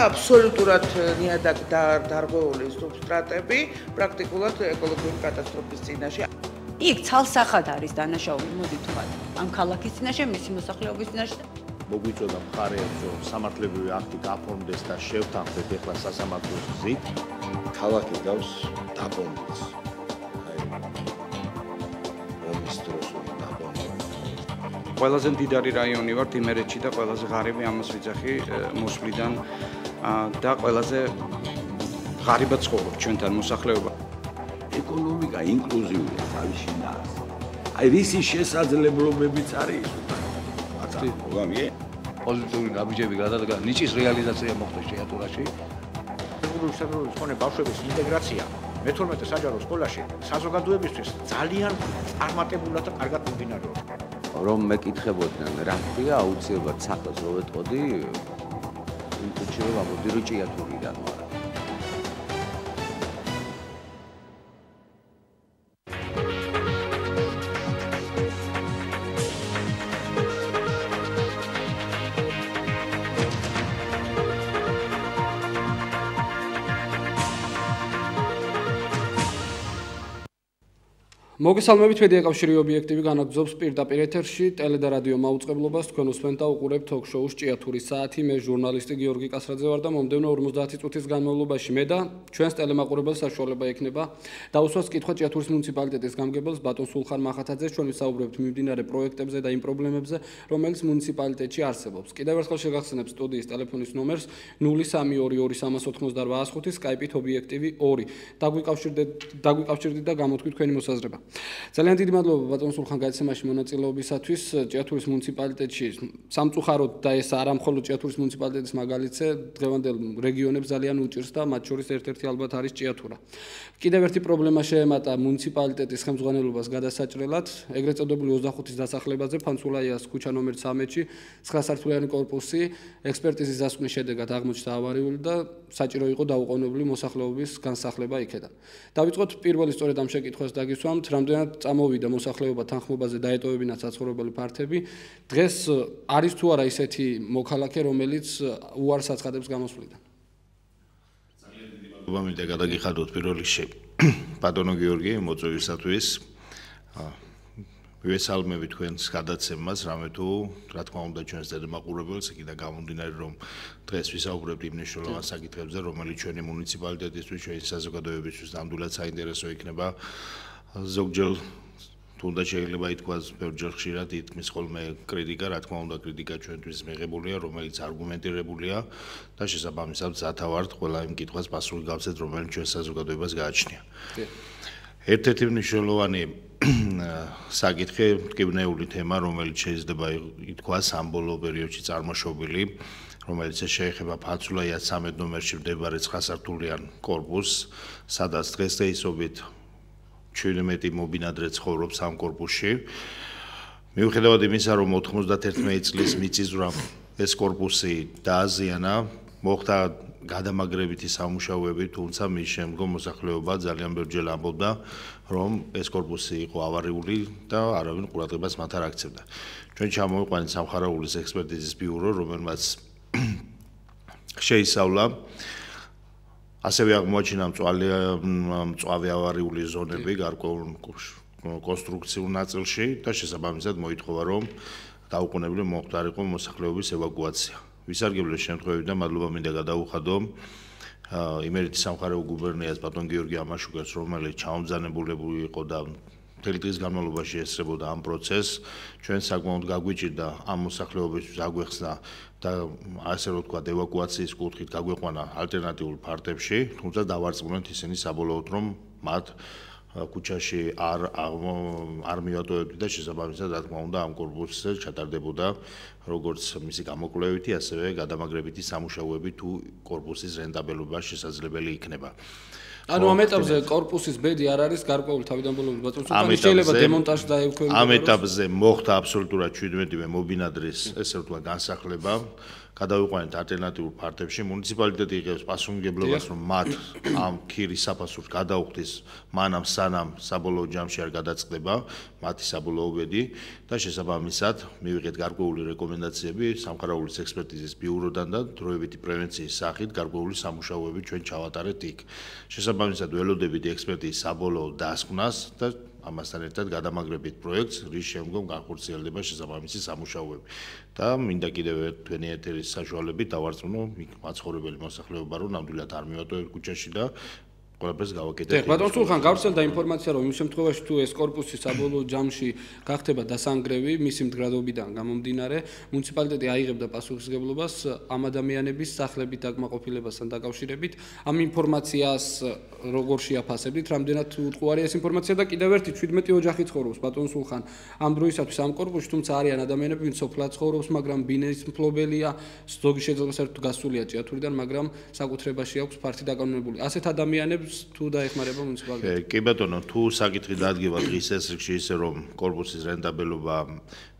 აბსოლუტურად ნიადაგ დარღვეული სუბსტრატები პრაქტიკულად ეკოლოგიური კატასტროფის წინაშე. იქ ცალსახად არის დანაშაული, მოდით ვთქვათ, ამ ქალაქის წინაშე, მისი მოსახლეობის წინაშე. მოგვიწოდა მხარეებს, რომ სამართლებრივი აქტი გაფორმდეს და შევთანხმდეთ ეხლა სასამართლოს გზით. ქალაქი გავს დაბომბვის. ომის დროს დაბომბვა. ყველაზე მდიდარი რაიონი ვართ იმერეთში და ყველაზე ღარიბი ამას ვიძახი მოსვლიდან და ყველაზე ღარიბად ცხოვრობ ჩვენთან მოსახლეობა. ეკონომიკა ინკლუზიურია თავისი ნას. აი რისი შესაძლებლობებიც არის უთან. მოგამიე? პოზიტიური ნაბიჯები გადადგა, ნიჭის რეალიზაცია მოხდა ჭიათურაში. საგარეო სკოლის ბავშვების ინტეგრაცია მე-12 საჯარო სკოლაში საზოგადოებისთვის ძალიან წარმატებულად და კარგად მიმდინარეობს. რომ მეკითხებოდნენ რა ქვია აუცილებლად სახელს რო ვეტყოდი იმ წუთში რომ ამბობდი რომ ჭიათურიდან ვარ. მოგესალმებით, ვედი ეკავშირი ობიექტივი განაგრძობს პირდაპირ ეთერში ტელე და რადიო მაუწყებლობას თქვენ უსმენთ და უყურებთ თოქ-შოუს ჭიათურის საათი. მე ჟურნალისტი გიორგი კასრაძე ვარ და მომდევნო 50 წუთის განმავლობაში მე და ჩვენს ტელემაყურებელს საშუალება ექნება დაუსვას კითხვა ჭიათურის მუნიციპალიტეტის გამგებელს ბატონ სულხან მახათაძეს. ჩვენ ვისაუბრებთ მიმდინარე პროექტებზე და იმ პრობლემებზე, რომელიც მუნიციპალიტეტში არსებობს. კიდევ ერთხელ შეგახსენებ სტუდიის ტელეფონის ნომერს 0322 388 Skype-ით ობიექტივი 2. დაგვიკავშირდით და გამოთქვით თქვენი მოსაზრება. ძალიან დიდი მადლობა ბატონ სულხან გადაცემაში მონაწილეობისათვის. ჭიათურის მუნიციპალიტეტში სამწუხაროდ და ეს არა მხოლოდ ჭიათურის მუნიციპალიტეტის მაგალითზე, დღევანდელ რეგიონებს ძალიან უჭირს და მათ შორის ერთ-ერთი ალბათ არის ჭიათურა. კიდევ ერთი პრობლემა შეემატა მუნიციპალიტეტის ხელმძღვანელობას გადასაჭრელად, ეგრეთ წოდებული 25-ის დასახლებაზე ფანცულაიას ქუჩა ნომერ 13-ში 9 სართულიანი კორპუსი ექსპერტიზის დასკვნის შედეგად აღმოჩნდა ავარიული და საჭირო იყო დაუყოვნებლივ მოსახლეობის განსახლება იქედან. დავიწყოთ პირველი სწორედ ამ შეკითხვას დაგისვამთ, რამდენად წამოვიდა მოსახლეობა თანხმობაზე დაეტოვებინა საცხოვრებელი ფართები. დღეს არის თუ არა ისეთი მოქალაქე, რომელიც უარს აცხადებს გამოსვლიდან? ძალიან დიდი მადლობა მინდა გადაგიხადოთ პირველ რიგში ბატონო გიორგი მოწვევისათვის. ვესალმები თქვენს გადაცემას, რამე თუ რა თქმა უნდა ჩვენს ტელემაყურებელს იქიდან გამომდინარე, რომ დღეს ვისაუბრებთ იმ მნიშვნელოვან საკითხებზე, რომელიც ჩვენი მუნიციპალიტეტისთვის, ჩვენი საზოგადოებისთვის ნამდვილად საინტერესო იქნება. ზოგჯერ თუნდაც შეიძლება ითქვას ბევრჯერ ხშირად ითქმის ხოლმე კრიტიკა, რა თქმა უნდა კრიტიკა ჩვენთვის მიღებულია, რომელიც არგუმენტირებულია და შესაბამისად მზათა ვართ ყველა იმ კითხვას პასუხი გავცეთ, რომელიც ჩვენ საზოგადოებას გააჩნია. ერთ-ერთი მნიშვნელოვანი საკითხი, მტკივნეული თემა, რომელიც შეიძლება ითქვას ამ ბოლო პერიოდში წარმოშობილი, რომელიც შეეხება ფანცულაიას 13 ნომერში მდებარე 9 სართულიან კორპუსს, სადაც დღესდღეობით 17 მობინადრე ცხოვრობს ამ კორპუსში. მიუხედავად იმისა, რომ 91 წლის მიწისძვრამ ეს კორპუსი დააზიანა, მოხდა გადამაგრებითი სამუშაოები, თუმცა მის შემდგომ მოსახლეობა ძალიან ბევრჯერ ამბობდა, რომ ეს კორპუსი იყო ავარიული და არავინ ყურადღებას მათ არ აქცევდა. ჩვენ ჩამოვიყვანეთ სამხარაულის ექსპერტიზის ბიურო, რომელმაც შეისწავლა ასევე აღმოაჩინა მწვავე ავარიული ზონები გარკვეულ კონსტრუქციულ ნაწილში და შესაბამისად მოითხოვა, რომ დაუყოვნებლივ მოხდარიყო მოსახლეობის ევაკუაცია. ვისარგებლოს შემთხვევიდან მადლობა მინდა გადაუხადო იმერეთის სამხარეო გუბერნიას ბატონ გიორგი ამაშუგას, რომელიც ჩამომძანებული იყო და მთელი დღის განმავლობაში ესწრებოდა ამ პროცესს. ჩვენ საკმაოდ გაგვიჭირდა ამ მოსახლეობისთვის აგვეხსნა და ასე რომ ვთქვათ ევაკუაციის კუთხით გაგვეყვანა ალტერნატიულ ფართებში, თუმცა დავარწმუნეთ ისინი საბოლოოდ, რომ მათ ქუჩაში არ მივატოვებდი და შესაბამისად რა თქმა უნდა ამ კორპუსზე ჩატარდებოდა როგორც მისი გამოკვლევითი, ასევე გადამაგრებითი სამუშაოები თუ კორპუსის რენტაბელობა შესაძლებელი იქნება. ანუ ამ ეტაპზე კორპუსის ბედი არ არის გარკვეული თავიდან ბოლომდე ბატონო სულხანი შეიძლება დემონტაჟი დაექვემდებაროს. ამ ეტაპზე მოხდა აბსოლუტურად 17-ვე მობინადრის ესე ვთქვათ განსახლება, გადავიყვანეთ ალტერნატიულ ფართებში, მუნიციპალიტეტი იღებს პასუხისმგებლობას, რომ მათ ამ ქირის საფასურს გადაუხდის მანამ სანამ საბოლოო ჯამში არ გადაწყდება მათი საბოლოო ბედი და შესაბამისად მივიღეთ გარკვეული რეკომენდაციები სამხარაულის ექსპერტიზის ბიუროდან და დროებითი პრევენციის სახით გარკვეული სამუშაოები ჩვენ ჩავატარეთ იქ. შესაბამისად ველოდებით ექსპერტის საბოლოო დასკვნას და ამასთან ერთად გადამაგრებით პროექტს, რის შემდგომ განხორციელდება შესაბამისი სამუშაოები. და მინდა კიდევ თქვენი ეთერის საშუალებით დავარწმუნო მაცხოვრებელი მოსახლეობა, რომ ნამდვილად არ მივატოვებთ ქუჩაში და ყველაფერს გავაკეთებთ. ბატონ სულხან, გავრცელდა ინფორმაცია, რომ იმ შემთხვევაში თუ ეს корпуსი საბოლოო ჯამში გახდება დასანგრევი, მისი მდგრადობიდან გამომდინარე, მუნიციპალიტეტი აიღებდა პასუხისმგებლობას ამ ადამიანების სახლებით დაკმაყოფილებასთან დაკავშირებით. ამ ინფორმაციას როგორ შეაფასებთ, რამდენად უტყუარია ეს ინფორმაცია და კიდევ ერთი 17 ოჯახი ცხოვრობს ბატონ სულხან ამ დროისათვის ამ корпуსში, თუმცა არიან ადამიანები, ვინც სოფლად ცხოვრობს, მაგრამ ბინების მფლობელია, ზოგი შეიძლება საერთოდ გასულია ჭიათურიდან, მაგრამ საკუთრებაში აქვს ფართი დაკავებული. ასეთ ადამიანებს თუ დაეხმარება მუნიციპალიტეტი. კი ბატონო, თუ საკითხი დადგება დღის წესრიგში ისე რომ корпуსის რენტაბელობა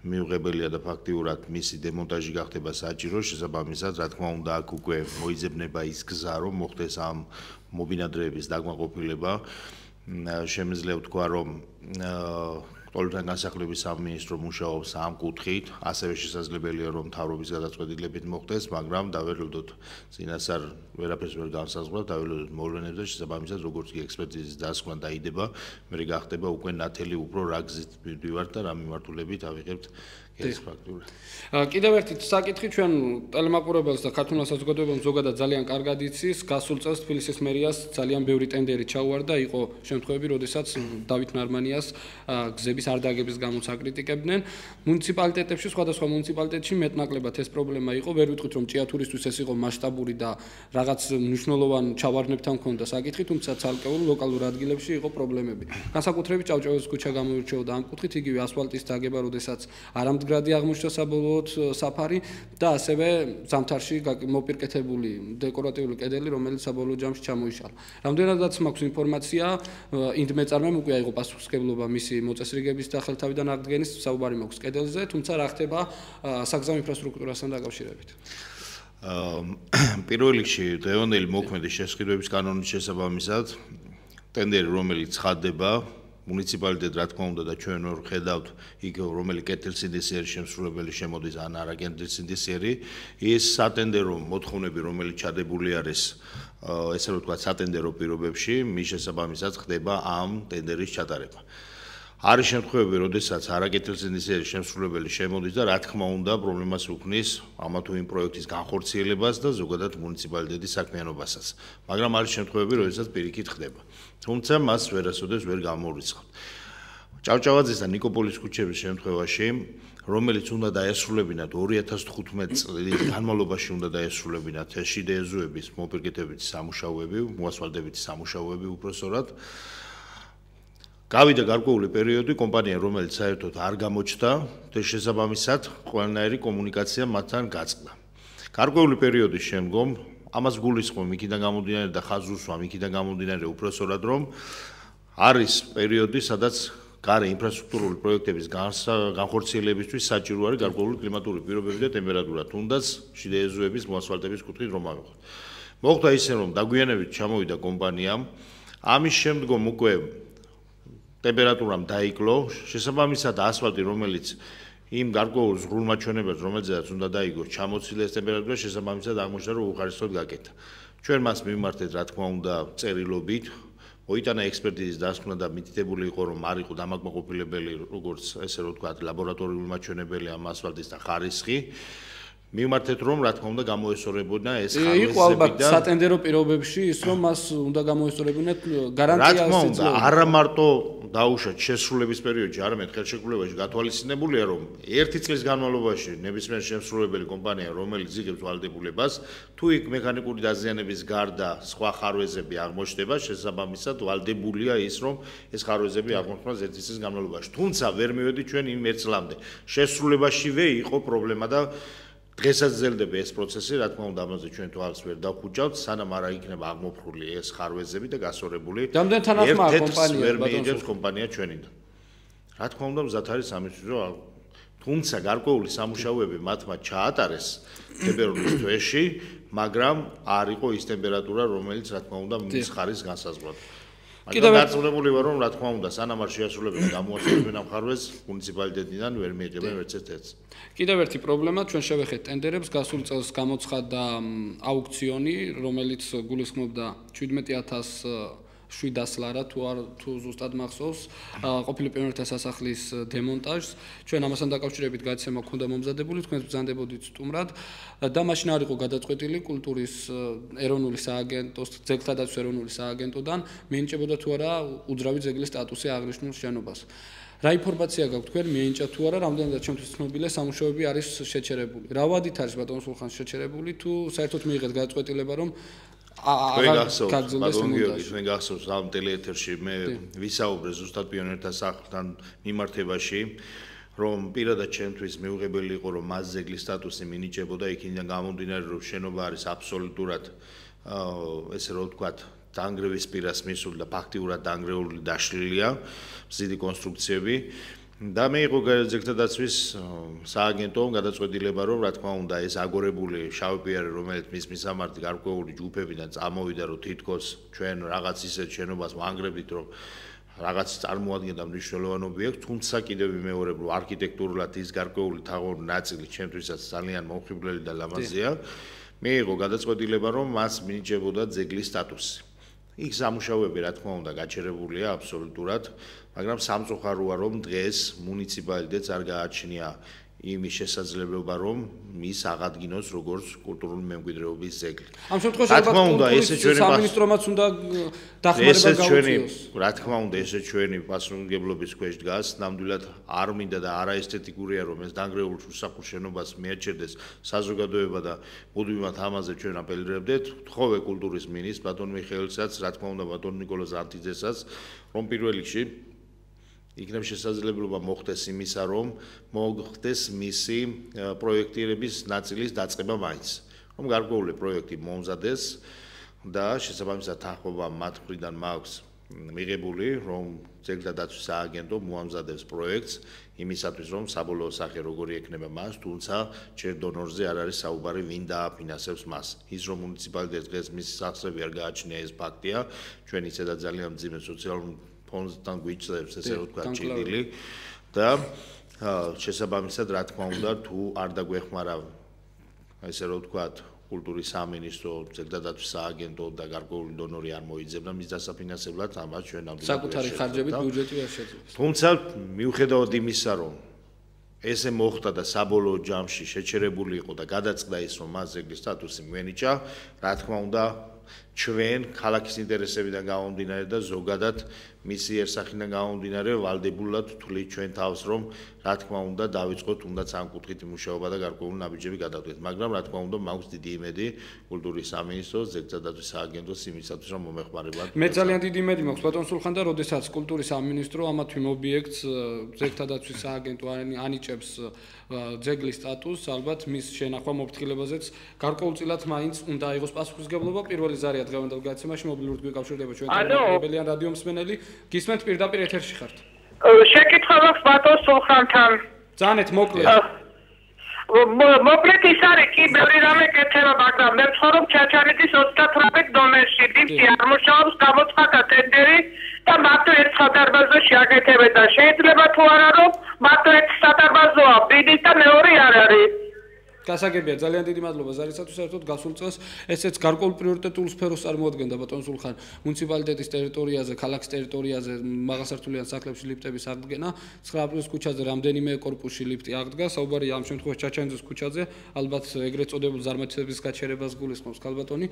მიუღებელია და ფაქტიურად მისი დემონტაჟი გახდება საჭირო, შესაბამისად, რა თქმა უნდა, აქ უკვე მოიძებნება ის გზა, რომ მოხდეს ამ მობინადრეების დაკმაყოფილება. შემიძლია ვთქვა, რომ ყოველდღიურ განსახლების სამინისტრო მუშაობს ამ კუთხით, ასევე შესაძლებელია რომ მთავრობის გადაწყვეტილებით მოხდეს, მაგრამ დაველოდოთ წინასწარ ვერაფერს ვერ განსაზღვრავთ, დაველოდოთ მოვლენებს და შესაბამისად როგორც კი ექსპერტიზის დასკვნა დაიდება, მე გახდება უკვე ნათელი უფრო რა გზით მივდივართ და რა მიმართულებით ავიღებთ ეს ფაქტურა. კიდევ ერთი საკითხი ჩვენ ტელემაყურებელს და ქართულ საზოგადოებას ზოგადად ძალიან კარგად იცის, გასულ წელს თბილისის მერიას ძალიან ბევრი ტენდერი ჩაუვარდა, იყო შემთხვევები, როდესაც დავით ნარმანიას გზების არ დაგების გამო აკრიტიკებდნენ. მუნიციპალიტეტებში, სხვადასხვა მუნიციპალიტეტში მეტნაკლებად ეს პრობლემა იყო, ვერ ვიტყვით რომ ჭიათურისთვის ეს იყო მასშტაბური და რაღაც მნიშვნელოვან ჩავარდნებთან ჰქონდა საკითხი, თუმცა ცალკეულ ლოკალურ ადგილებში იყო პრობლემები. განსაკუთრებით ჭავჭავაძის ქუჩა გამოირჩეოდა ამ კუთხით, იგივე ასფალტის დაგება, როდესაც არამდგრადი აღმოჩნდა საბოლოოდ საფარი და ასევე ზამთარში მოპირკეთებული დეკორატიული კედელი, რომელიც საბოლოო ჯამში ჩამოიშალა. რამდენადაც მაქვს ინფორმაცია, ინდ მეწარმემ უკვე აიღო პასუხისმგებლობა მისი მოწესრიგების და ხელთავიდან აღდგენის საუბარი მაქვს კედელზე, თუმცა რა ხდება საგზაო ინფრასტრუქტურასთან დაკავშირებით. პირველ რიგში დღევანდელი მოქმედი შესყიდვების კანონის შესაბამისად ტენდერი რომელიც ცხადდება მუნიციპალიტეტი რა თქმა უნდა და ჩვენ ვერ ხედავთ იქ რომელი კეთილსინდისიერი შემსრულებელი შემოდის ან არა კეთილსინდისიერი ის სატენდერო მოთხოვნები რომელიც ჩადებული არის ესე რომ ვთქვათ სატენდერო პირობებში მის შესაბამისად ხდება ამ ტენდერის ჩატარება. არის შემთხვევები, როდესაც არაკეთილსინდისიერი შემსრულებელი შემოდის და რა თქმა უნდა პრობლემას უქმნის ამა თუ იმ პროექტის განხორციელებას და ზოგადად მუნიციპალიტეტის საქმიანობასაც. მაგრამ არის შემთხვევები, როდესაც პირიქით ხდება. თუმცა მას ვერასოდეს ვერ გამორიცხავთ. ჭავჭავაძის და ნიკოპოლის ქუჩების შემთხვევაში, რომელიც უნდა დაესრულებინათ 2015 წლის განმავლობაში უნდა დაესრულებინათ ეს შიდეეზოების მოპირკეთებითი სამუშაოები, მოასფალტებითი სამუშაოები უпроსორად გავიდა გარკვეული პერიოდი კომპანია რომელიც საერთოდ არ გამოჩნდა და შესაბამისად ყველანაირი კომუნიკაცია მათთან გაწყდა. გარკვეული პერიოდის შემდგომ ამას გულისხმობ იქიდან გამომდინარე და ხაზს უსვამ იქიდან გამომდინარე უпроსორად რომ არის პერიოდი სადაც გარე ინფრასტრუქტურული პროექტების განხორციელებისთვის საჭირო არის გარკვეული კლიმატური პირობები და ტემპერატურა, თუნდაც შიდაეზოების მოასფალტების კუთხით რომ ავიღოთ. მოხდა ისე რომ დაგვიანებით ჩამოვიდა კომპანიამ, ამის შემდგომ უკვე ტემპერატურამ დაიკლო, შესაბამისად ასფალტი რომელიც იმ გარკვეულ ზღურმაჩვენებელს რომელზეც უნდა დაიგოს ჩამოცილეს ტემპერატურა შესაბამისად აღმოჩნდა რომ უხარისხოდ გაკეთა. ჩვენ მას მივმართეთ რა თქმა უნდა წერილობით, მოიტანა ექსპერტიზის დასკვნა და მითითებული იყო რომ არ იყო დამაკმაყოფილებელი როგორც ესე რომ ვთქვათ ლაბორატორიული მაჩვენებელი ამ ასფალტის და ხარისხი. მივმართეთ რომ რა თქმა უნდა გამოესწორებოდა ეს ხარისხები და იყო ალბათ სატენდერო პირობებში ის რომ მას უნდა გამოესწორებინათ გარანტია რა თქმა უნდა არა მარტო დაუშვათ შესრულების პერიოდში, არამედ ხელშეკრულებაში გათვალისწინებულია რომ 1 წლის განმავლობაში ნებისმიერ შემსრულებელი კომპანია რომელიც იღებს ვალდებულებას თუ იქ მექანიკური დაზიანების გარდა სხვა ხარვეზები აღმოჩნდება შესაბამისად ვალდებულია ის რომ ეს ხარვეზები აღმოჩნდეს 1 წლის განმავლობაში. თუმცა ვერ მივედი ჩვენ იმ 1 წლამდე. შესრულებაშივე იყო პრობლემა და დღესაც ძლდება ეს პროცესი, რა თქმა უნდა, ამაზე ჩვენ თვალს ვერ დავხუჭავთ, სანამ არ იქნება აღმოფხვრული ეს ხარვეზები და გასორებული. რამდენ თანახმაა კომპანია, ვერ მიიღებს კომპანია ჩვენიდან. რა თქმა უნდა, მზად არის ამისთვის, რომ თუმცა გარკვეული სამუშაოები მათმა ჩაატარეს თებერვლის თვეში, მაგრამ არ იყო ის ტემპერატურა, რომელიც რა თქმა უნდა მის ხარისხს განსაზღვრა. მაგრამ დარწმუნებული ვარ, რომ რა თქმა უნდა, სანამ არ შეასრულებენ გამოაცხადებენ ამ ხარვეს, მუნიციპალიტეტიდან ვერ მიიღებენ ვერც ერთ-ერთს. კიდევ ერთი პრობლემა, ჩვენ შევეხეთ ტენდერებს, გასულ წელს გამოცხადდა აუქციონი, რომელიც გულისხმობდა 17000 ლარა თუ ზუსტად მახსოვს, ყოფილი პიონერთა სასახლის დემონტაჟს. ჩვენ ამასთან დაკავშირებით გადაცემა გვქონდა მომზადებული, თქვენ ბრძანდებოდით სტუმრად და მაშინ არ იყო გადაწყვეტილი კულტურის ეროვნული სააგენტოს, ძეგლთა დაცვის ეროვნული სააგენტოდან მიენიჭებოდა თუ არა უძრავი ძეგლის სტატუსი აღნიშნულ შენობას. რა ინფორმაცია გაქვთ თქვენ, მიენიჭა თუ არა, რამდენადაც ჩემთვის ცნობილია, სამუშაოები არის შეჩერებული. რა ვადით არის ბატონ სულხანს შეჩერებული თუ საერთოდ მიიღეთ გადაწყვეტილება, რომ თქვენ გახსოვს ამ ტელეეთერში მე ვისაუბრე ზუსტად პიონერთა სახლთან მიმართებაში, რომ პირადად ჩემთვის მიუღებელი იყო, რომ მას ძეგლის სტატუსი მინიჭებოდა, იქიდან გამომდინარე, რომ შენობა არის აბსოლუტურად ესე რომ ვთქვათ, დაანგრევის პირას მისული და ფაქტიურად დაანგრეული დაშლილია მზიდი კონსტრუქციები. და მე იყო ძეგლთა დაცვის სააგენტომ გადაწყვეტილება, რომ რა თქმა უნდა ეს აგორებული შავი პიარი, რომელიც მის მისამართი გარკვეული ჯგუფებიდან წამოვიდა, რომ თითქოს ჩვენ რაღაც ისეთ შენობას ვანგრებით, რომ რაღაც წარმოადგენდა მნიშვნელოვან ობიექტს, თუმცა კიდევ ვიმეორებ, რომ არქიტექტურულად ის გარკვეული თაღოვანი ნაწილი ჩემთვისაც ძალიან მომხიბვლელი და ლამაზია. მე იყო გადაწყვეტილება, რომ მას მინიჭებოდა ძეგლის სტატუსი. იქ სამუშაოები რა თქმა უნდა გაჩერებულია აბსოლუტურად, მაგრამ სამწუხაროა რომ დღეს მუნიციპალიტეტს არ გააჩნია იმის შესაძლებლობა რომ ის აღადგინოს როგორც კულტურული მემკვიდრეობის ძეგლი. ამ შემთხვევაში სამინისტრომაც უნდა დახმარება გაუწიოს. რა თქმა უნდა ესე ჩვენი პასუხისმგებლობის ქვეშ დგას, ნამდვილად არ მინდა და არაესთეტიკურია რომ ეს დანგრეულ უსახურ შენობას მიაჩერდეს საზოგადოება და მუდმივად ამაზე ჩვენ აპელირებდით, თხოვე კულტურის მინისტრს ბატონ მიხეილსაც, რა თქმა უნდა ბატონ ნიკოლოზ ანტიძესაც, რომ პირველ რიგში იქნებ შესაძლებლობა მოხდეს იმისა, რომ მოხდეს მისი პროექტირების ნაწილის დაწყება მაინც. რომ გარკვეული პროექტი მომზადეს და შესაბამისად თანხმობა მათ მხრიდან მაქვს მიღებული, რომ ძეგლთა დაცვის სააგენტო მოამზადებს პროექტს იმისათვის, რომ საბოლოო სახე როგორი ექნება მას, თუმცა ჯერ დონორზე არ არის საუბარი, ვინ დააფინანსებს მას. ის რომ მუნიციპალიტეტს დღეს მის სახსრები არ გააჩნია, ეს ფაქტია. ჩვენ ისედაც ძალიან მძიმე სოციალურ ფონდთან გვიჭრებს ესე რომ ვთქვათ ჭიდილი და შესაბამისად რა თქმა უნდა თუ არ დაგვეხმარა ესე რომ ვთქვათ კულტურის სამინისტრო, ძეგლთა დაცვის სააგენტო და გარკვეული დონორი არ მოიძებნა მის დასაფინანსებლად, ამას ჩვენ ნამდვილად საკუთარი ხარჯებით ბიუჯეტი არ შეძლებს. თუმცა მიუხედავად იმისა, რომ ესე მოხდა და საბოლოო ჯამში შეჩერებული იყო და გადაწყდა ის, რომ მას ძეგლის სტატუსი მიენიჭა, რა თქმა უნდა ჩვენ ქალაქის ინტერესებიდან გამომდინარე და ზოგადად მისი ერსახიდან გამომდინარე ვალდებულად თვლით ჩვენ თავს, რომ რა თქმა უნდა დავიწყოთ თუნდაც ამ კუთხით მუშაობა და გარკვეული ნაბიჯები გადავდგეთ, მაგრამ რა თქმა უნდა მაქვს დიდი იმედი კულტურის სამინისტროს, ძეგლთა დაცვის სააგენტოს იმისათვის, რომ მომეხმარებათ. მე ძალიან დიდი იმედი მაქვს ბატონ სულხან და როდესაც კულტურის სამინისტრო ამა თუ იმ ობიექტს ძეგლთა დაცვის სააგენტო ანიჭებს ძეგლის სტატუსს, ალბათ მის შენახვა მოფრთხილებაზეც გარკვეულწილად მაინც უნდა აიღოს პასუხისმგებლობა. პირველი ზარია დღევანდელ გადაცემაში მობილურად გვიკავშირდება ჩვენ ტელევიზიიდან რადიო მსმენელი. გისმენთ პირდაპირ ეთერში ხართ. შეკითხვა მაქვს ბატონ სულხანთან. ძანეთ მოკლედ. მოკლედ ის არის კი ბევრი რამე კეთება, მაგრამ მე ვცხოვრობ ჩაჩარეთის 38 დონეში, ლიფტი არ მუშაობს, გამოცხადდა ტენდერი და მარტო ერთ სადარბაზოში აკეთებენ და შეიძლება თუ არა რომ მარტო ერთ სადარბაზოა, ბიდის და მეორე არ არის. გასაგებია, ძალიან დიდი მადლობა ზარისათვის, საერთოდ გასულ წელს ესეც გარკვეულ პრიორიტეტულ სფეროს წარმოადგენდა ბატონ სულხან მუნიციპალიტეტის ტერიტორიაზე, ქალაქის ტერიტორიაზე მაღალსართულიან სახლებში ლიფტების აღდგენა, 9 აპრილის ქუჩაზე რამდენიმე კორპუსში ლიფტი აღდგა, საუბარია ამ შემთხვევაში ჩაჩანძის ქუჩაზე, ალბათ ეგრეთ წოდებულ ზარმაცების გაჩერებას გულისხმობს ქალბატონი.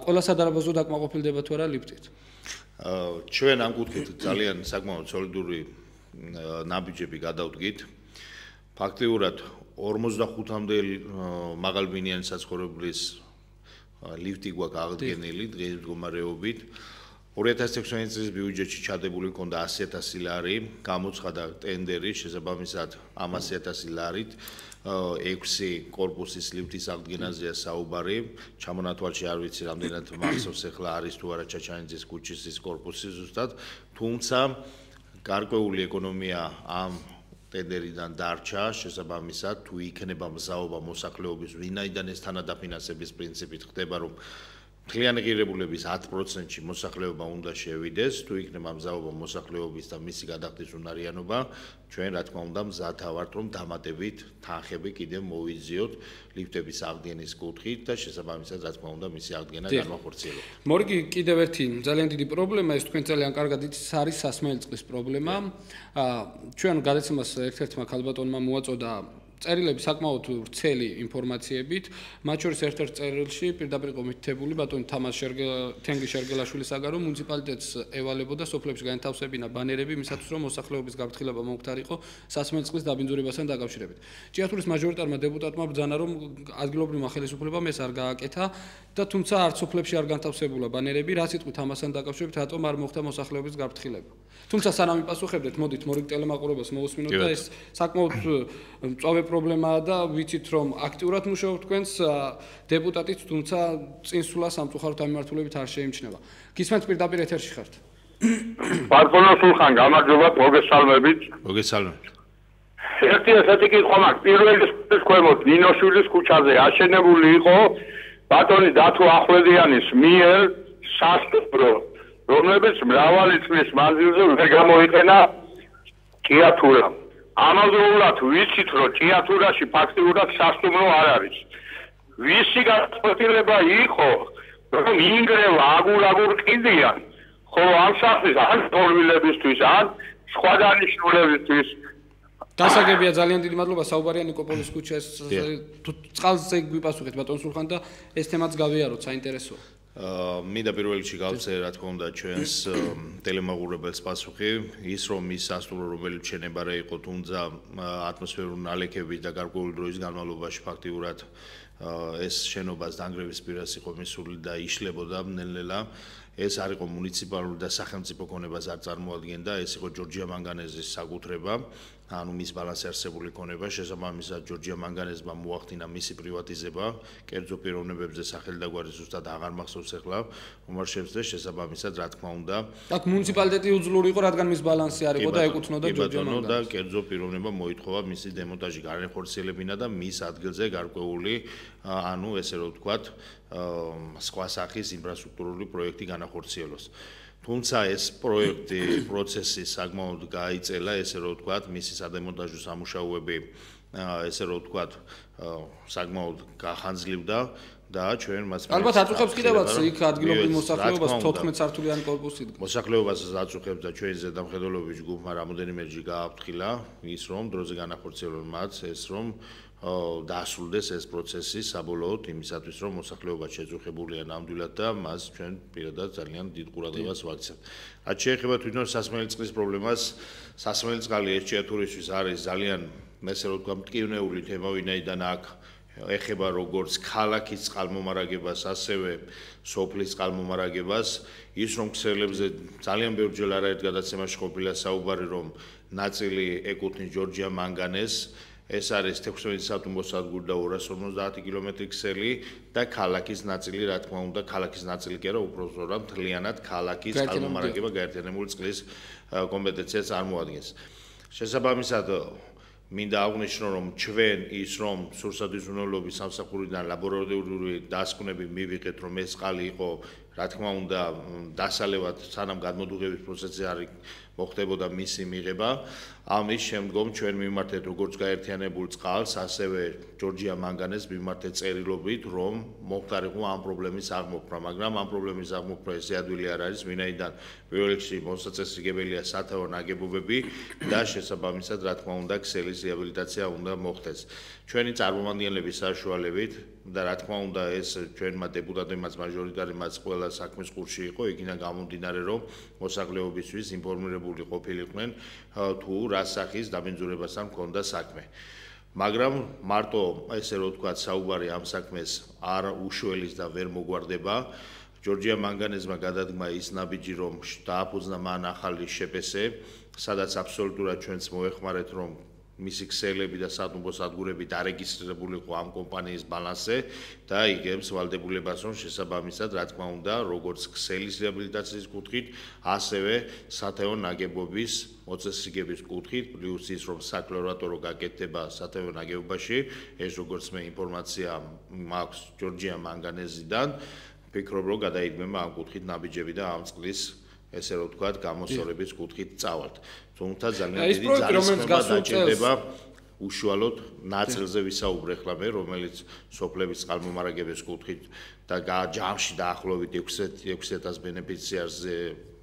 ყველა სადარბაზო დაკმაყოფილდება თუ არა ლიფტით? ჩვენ ამ კუთხით ძალიან საკმაოდ სოლიდური ნაბიჯები გადავდგით. ფაქტიურად 45-მდე მაღალბინიანი საცხოვრებლის ლიფტი გვაქვს აღდგენილი დღის მდგომარეობით. 2016 წლის ბიუჯეტში ჩადებული ჰქონდა 100.000 ლარი, გამოცხადა ტენდერი შესაბამისად ამ 100.000 ლარით 6 კორპუსის ლიფტის აღდგენაზეა საუბარი. ჩამონათვალში არ ვიცი რამდენად მახსოვს ახლა არის თუ არა ჩაჩანიძის ქუჩის ის კორპუსი ზუსტად, თუმცა გარკვეული ეკონომია ამ ტენდერიდან დარჩა, შესაბამისად, თუ იქნება მზაობა მოსახლეობის, ვინაიდან ეს თანადაფინანსების პრინციპით ხდება, რომ მთლიანი ღირებულების 10%-ში მოსახლეობა უნდა შევიდეს, თუ იქნება მზაობა მოსახლეობის და მისი გადახდის უნარიანობა, ჩვენ რა თქმა უნდა მზად ვართ, რომ დამატებით თანხები კიდევ მოვიზიოთ ლიფტების აღდგენის კუთხით და შესაბამისად, რა თქმა უნდა, მისი აღდგენა განვახორციელოთ. მორიგი კიდევ ერთი ძალიან დიდი პრობლემა, ეს თქვენ ძალიან კარგად იცით, არის სასმელი წყლის პრობლემა. ჩვენ გადაცემას ერთ-ერთმა ქალბატონმა მოაწოდა წერილები საკმაოდ ვრცელი ინფორმაციებით, მათ შორის ერთ-ერთ წერილში პირდაპირ იყო მითითებული ბატონი თენგი შერგელაშვილისაგან, რომ მუნიციპალიტეტს ევალებოდა სოფლებში განთავსებინა ბანერები, მისათვის რომ მოსახლეობის გაფრთხილება მომხდარიყო სასმელი წყლის დაბინძურებასთან დაკავშირებით. ჭიათურის მაჟორიტარმა დეპუტატმა ბრძანა, რომ ადგილობრივმა ხელისუფლებამ ეს არ გააკეთა და თუმცა არც სოფლებში არ განთავსებულა ბანერები, რა სიტყვით ამასთან დაკავშირებით, რატომ არ მოხდა მოსახლეობის გაფრთხილება. თუმცა სანამ იპასუხებდეთ, მოდით მორიგ ტელემაყურებელს მოვუსმინოთ და ეს საკმაოდ მწვავე პრობლემაა და ვიცით რომ აქტიურად მუშაობთ თქვენს დეპუტატით, თუმცა წინსვლა სამწუხაროდ ამ მიმართულებით არ შეიმჩნევა. გისმენთ პირდაპირ ეთერში ხართ. ბატონო სულხან, გამარჯობა, მოგესალმებით. მოგესალმებით. ერთი ასეთი კითხვა მაქვს. პირველი ქვემოთ ნინოშვილის ქუჩაზე აშენებული იყო ბატონი დათო ახვლედიანის მიერ სასტუმრო, რომლებიც მრავალი წლის მანძილზე ვერ გამოიყენა ჭიათურამ. ამავდროულად ვიცით, რომ ჭიათურაში ფაქტიურად სასტუმრო არ არის. ვისი განსხვავება იყო, რომ ინგრევა აგურ ყიდიან, ხოლო ამ სახლის ან თორვილებისთვის, ან სხვა დანიშნულებისთვის. დასაგებია ძალიან დიდი მადლობა საუბარია ნიკოპოლის ქუჩას თუ წყალზე გვიპასუხეთ ბატონ სულხან და ეს თემაც გავიაროთ, საინტერესოა. მინდა პირველ რიგში გავცე რა თქმა უნდა ჩვენს ტელემაყურებელს პასუხი ის რომ ის სასტუმრო რომელიც შენებარე იყო თუმცა ატმოსფერული ნალექების და გარკვეული დროის განმავლობაში ფაქტიურად ეს შენობას დანგრევის პირას იყო მისული და იშლებოდა ნელ-ნელა ეს არ იყო მუნიციპალური და სახელმწიფო ქონებას არ წარმოადგენდა ეს იყო ჯორჯია მანგანეზის საკუთრება ანუ მის ბალანსზე არსებული ქონება შესაბამისად ჯორჯია მანგანეზმა მოახდინა მისი პრივატიზება კერძო პიროვნებებზე სახელი და გვარი ზუსტად აღარ მახსოვს ახლა უმარშებს და შესაბამისად რა თქმა უნდა აქ მუნიციპალიტეტი უძლური იყო რადგან მის ბალანსი არ იყო და ეკუთვნოდა ჯორჯია მანგანეზს და კერძო პიროვნება მოითხოვა მისი დემონტაჟი განახორციელებინა და მის ადგილზე გარკვეული ანუ ესე რომ ვთქვათ სხვა სახის ინფრასტრუქტურული პროექტი განახორციელოს თუმცა ეს პროექტი პროცესი საკმაოდ გაიწელა ესე რომ ვთქვათ მისი სადემონტაჟო სამუშაოები ესე რომ ვთქვათ საკმაოდ გახანძლივდა და ჩვენ მას ალბათ აწუხებს კიდევაც იქ ადგილობრივ მოსახლეობას 14 სართულიანი კორპუსი დგას მოსახლეობას აწუხებს და ჩვენი ზედამხედველობის ჯგუფმა რამოდენიმეჯი გააფრთხილა ის რომ დროზე განახორციელონ მათ ეს რომ დაასრულდეს ეს პროცესი საბოლოოდ იმისათვის რომ მოსახლეობა შეძუხებულია ნამდვილად და მას ჩვენ პირადად ძალიან დიდ ყურადღებას ვაქცევთ. რაც შეეხება თვითონ სასმელი წყლის პრობლემას, სასმელი წყალი ჭიათურისთვის არის ძალიან ესე რომ ვთქვა მტკივნეული თემა, ვინაიდან აქ ეხება როგორც ქალაქის წყალმომარაგებას, ასევე სოფლის წყალმომარაგებას, ის რომ ქსელებზე ძალიან ბევრჯერ არაერთ გადაცემაში ყოფილა საუბარი რომ ნაწილი ეკუთვნის ჯორჯია მანგანეზს ეს არის 16 საათუმბო სადგური და 250 კილომეტრი ქსელი და ქალაქის ნაწილი, რა თქმა უნდა, ქალაქის ნაწილი კი არა, უფრო სწორად, მთლიანად ქალაქის წყალმომარაგება გაერთიანებული წყლის კომპეტენციას წარმოადგენს. შესაბამისად, მინდა აღვნიშნო, რომ ჩვენ ის რომ სურსათმოძღვრების სამსახურიდან ლაბორატორიული დასკვნები მივიღეთ, რომ ეს წყალი იყო, რა თქმა უნდა, დასალევად სანამ გადმოდუღების პროცესი არის მოხდებოდა მისი მიღება. ამის შემდგომ ჩვენ მიმართეთ როგორც გაერთიანებულ წყალს, ასევე ჯორჯია მანგანეზს მიმართეთ წერილობით, რომ მოხდარიყო ამ პრობლემის აღმოფხვრა, მაგრამ ამ პრობლემის აღმოფხვრა ესე ადვილი არ არის, ვინაიდან პირველ რიგში მოსაწესრიგებელია სათავო ნაგებობები და შესაბამისად, რა თქმა უნდა, ქსელის რეაბილიტაცია უნდა მოხდეს. ჩვენი წარმომადგენლების საშუალებით და რა თქმა უნდა, ეს ჩვენმა დეპუტატებმაც მაჟორიტარიმაც ყველა საქმის ყურში იყო, იქიდან გამომდინარე, რომ მოსახლეობისთვის ინფორმირებული ყოფილიყვნენ თუ რა სახის დაბინძურებასთან ჰქონდა საქმე. მაგრამ მარტო ესე რომ ვთქვათ, საუბარი ამ საქმეს არ უშველის და ვერ მოგვარდება. ჯორჯია მანგანეზმა გადადგმა ის ნაბიჯი, რომ დააფუძნა მან ახალი შპს, სადაც აბსოლუტურად ჩვენც მოეხმარეთ, რომ მისი ქსელები და სათნობო სადგურები დარეგისტრირებული იყო ამ კომპანიის ბალანსზე და იგებს ვალდებულებას, რომ შესაბამისად, რა თქმა უნდა, როგორც ქსელის რეაბილიტაციის კუთხით, ასევე სათეო ნაგებობის მოწესრიგების კუთხით, პლუს ის, რომ საკლორატორო გაკეთდება სათეო ნაგებობაში, ეს როგორც მე ინფორმაცია მაქვს ჯორჯია მანგანეზიდან, ვფიქრობ, რომ გადაიდგმება ამ კუთხით ნაბიჯები და ამ წლის ესე რომ ვთქვათ, გამოსწორების კუთხით წავალთ. თუმცა ძალიან დიდი ძალისხმევა დაჭირდება უშუალოდ ნაწილზე ვისაუბრე ხლა მე, რომელიც სოფლების წყალმომარაგების კუთხით და ჯამში დაახლოებით 600,000 ბენეფიციარზე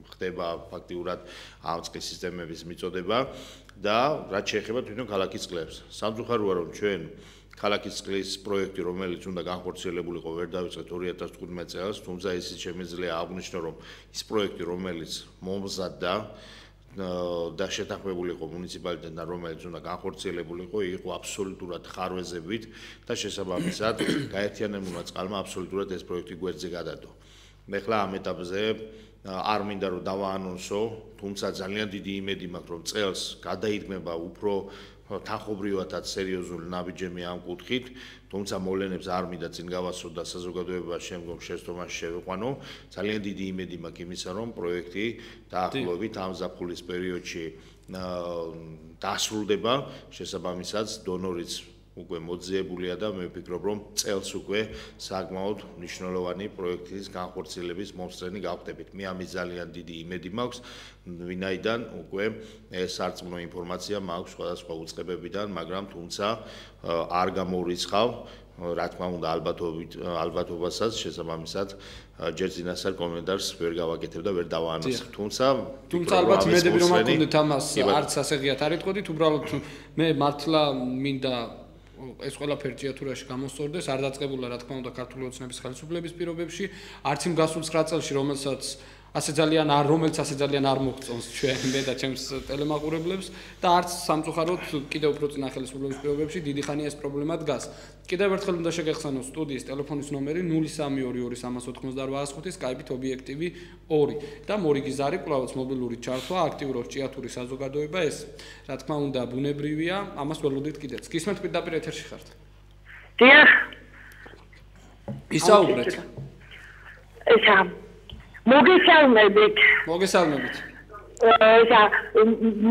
ხდება ფაქტიურად ამ წყლის სისტემების მიწოდება და რაც შეეხება თვითონ ქალაქის წყლებს. სამწუხაროა, რომ ჩვენ ქალაქის წყლის პროექტი, რომელიც უნდა განხორციელებულიყო, ვერ დავიწყეთ 2015 წელს, თუმცა ისიც შემიძლია აღვნიშნო, რომ ის პროექტი, რომელიც მომზადდა და შეთანხმებული იყო მუნიციპალიტეტთან, რომელიც უნდა განხორციელებულიყო, იყო აბსოლუტურად ხარვეზებით და შესაბამისად გაერთიანებულმა წყალმა აბსოლუტურად ეს პროექტი გვერდზე გადადო. მე ხლა ამ ეტაპზე არ მინდა რომ დავაანონსო, თუმცა ძალიან დიდი იმედი მაქვს, რომ წელს გადაიდგმება უფრო თანხმობრივადაც სერიოზული ნაბიჯები ამ კუთხით, თუმცა მოვლენებს არ მინდა წინ გავასწრო და საზოგადოება შემდგომ შეცდომაში შევიყვანო. ძალიან დიდი იმედი მაქვს იმისა, რომ პროექტი დაახლოებით ამ ზაფხულის პერიოდში დასრულდება, შესაბამისად დონორიც უკვე მოძიებულია და მე ვფიქრობ, რომ წელს უკვე საკმაოდ მნიშვნელოვანი პროექტის განხორციელების მომსწრენი გავხდებით. მე ამის ძალიან დიდი იმედი მაქვს, ვინაიდან უკვე სარწმუნო ინფორმაცია მაქვს სხვადასხვა უწყებებიდან, მაგრამ თუმცა არ გამოურიცხავ, რა თქმა უნდა, ალბათობასაც შესაბამისად ჯერ წინასწარ კომენტარს ვერ გავაკეთებ და ვერ დავაანონსებ. თუმცა ალბათ იმედები რომ აქ ამას არც ასე ღიად არ იტყოდით, უბრალოდ მე მართლა მინდა ეს ყველაფერი ჭიათურაში გამოსწორდეს, არ დაწყებულა რა თქმა უნდა ქართული ოცნების ხელისუფლების პირობებში, არც იმ გასულ 9 წელში, რომელსაც რომელიც ასე ძალიან არ მოგწონს ჩვენ მე და ჩემს ტელემაყურებლებს და არც სამწუხაროდ კიდევ უფრო წინა ხელისუფლების პირობებში დიდი ხანია ეს პრობლემა დგას. კიდევ ერთხელ უნდა შეგეხსენო სტუდიის ტელეფონის ნომერი 03222805, სკაიპით ობიექტივი 2 და მორიგი ზარი კვლავაც მობილური ჩართვა, აქტიურობს ჭიათურის საზოგადოება ეს. რა თქმა უნდა, ბუნებრივია, ამას ველოდით კიდეც. გისმენთ პირდაპირ ეთერში ხართ. დიახ. ისაუბრეთ. მოგესალმებით.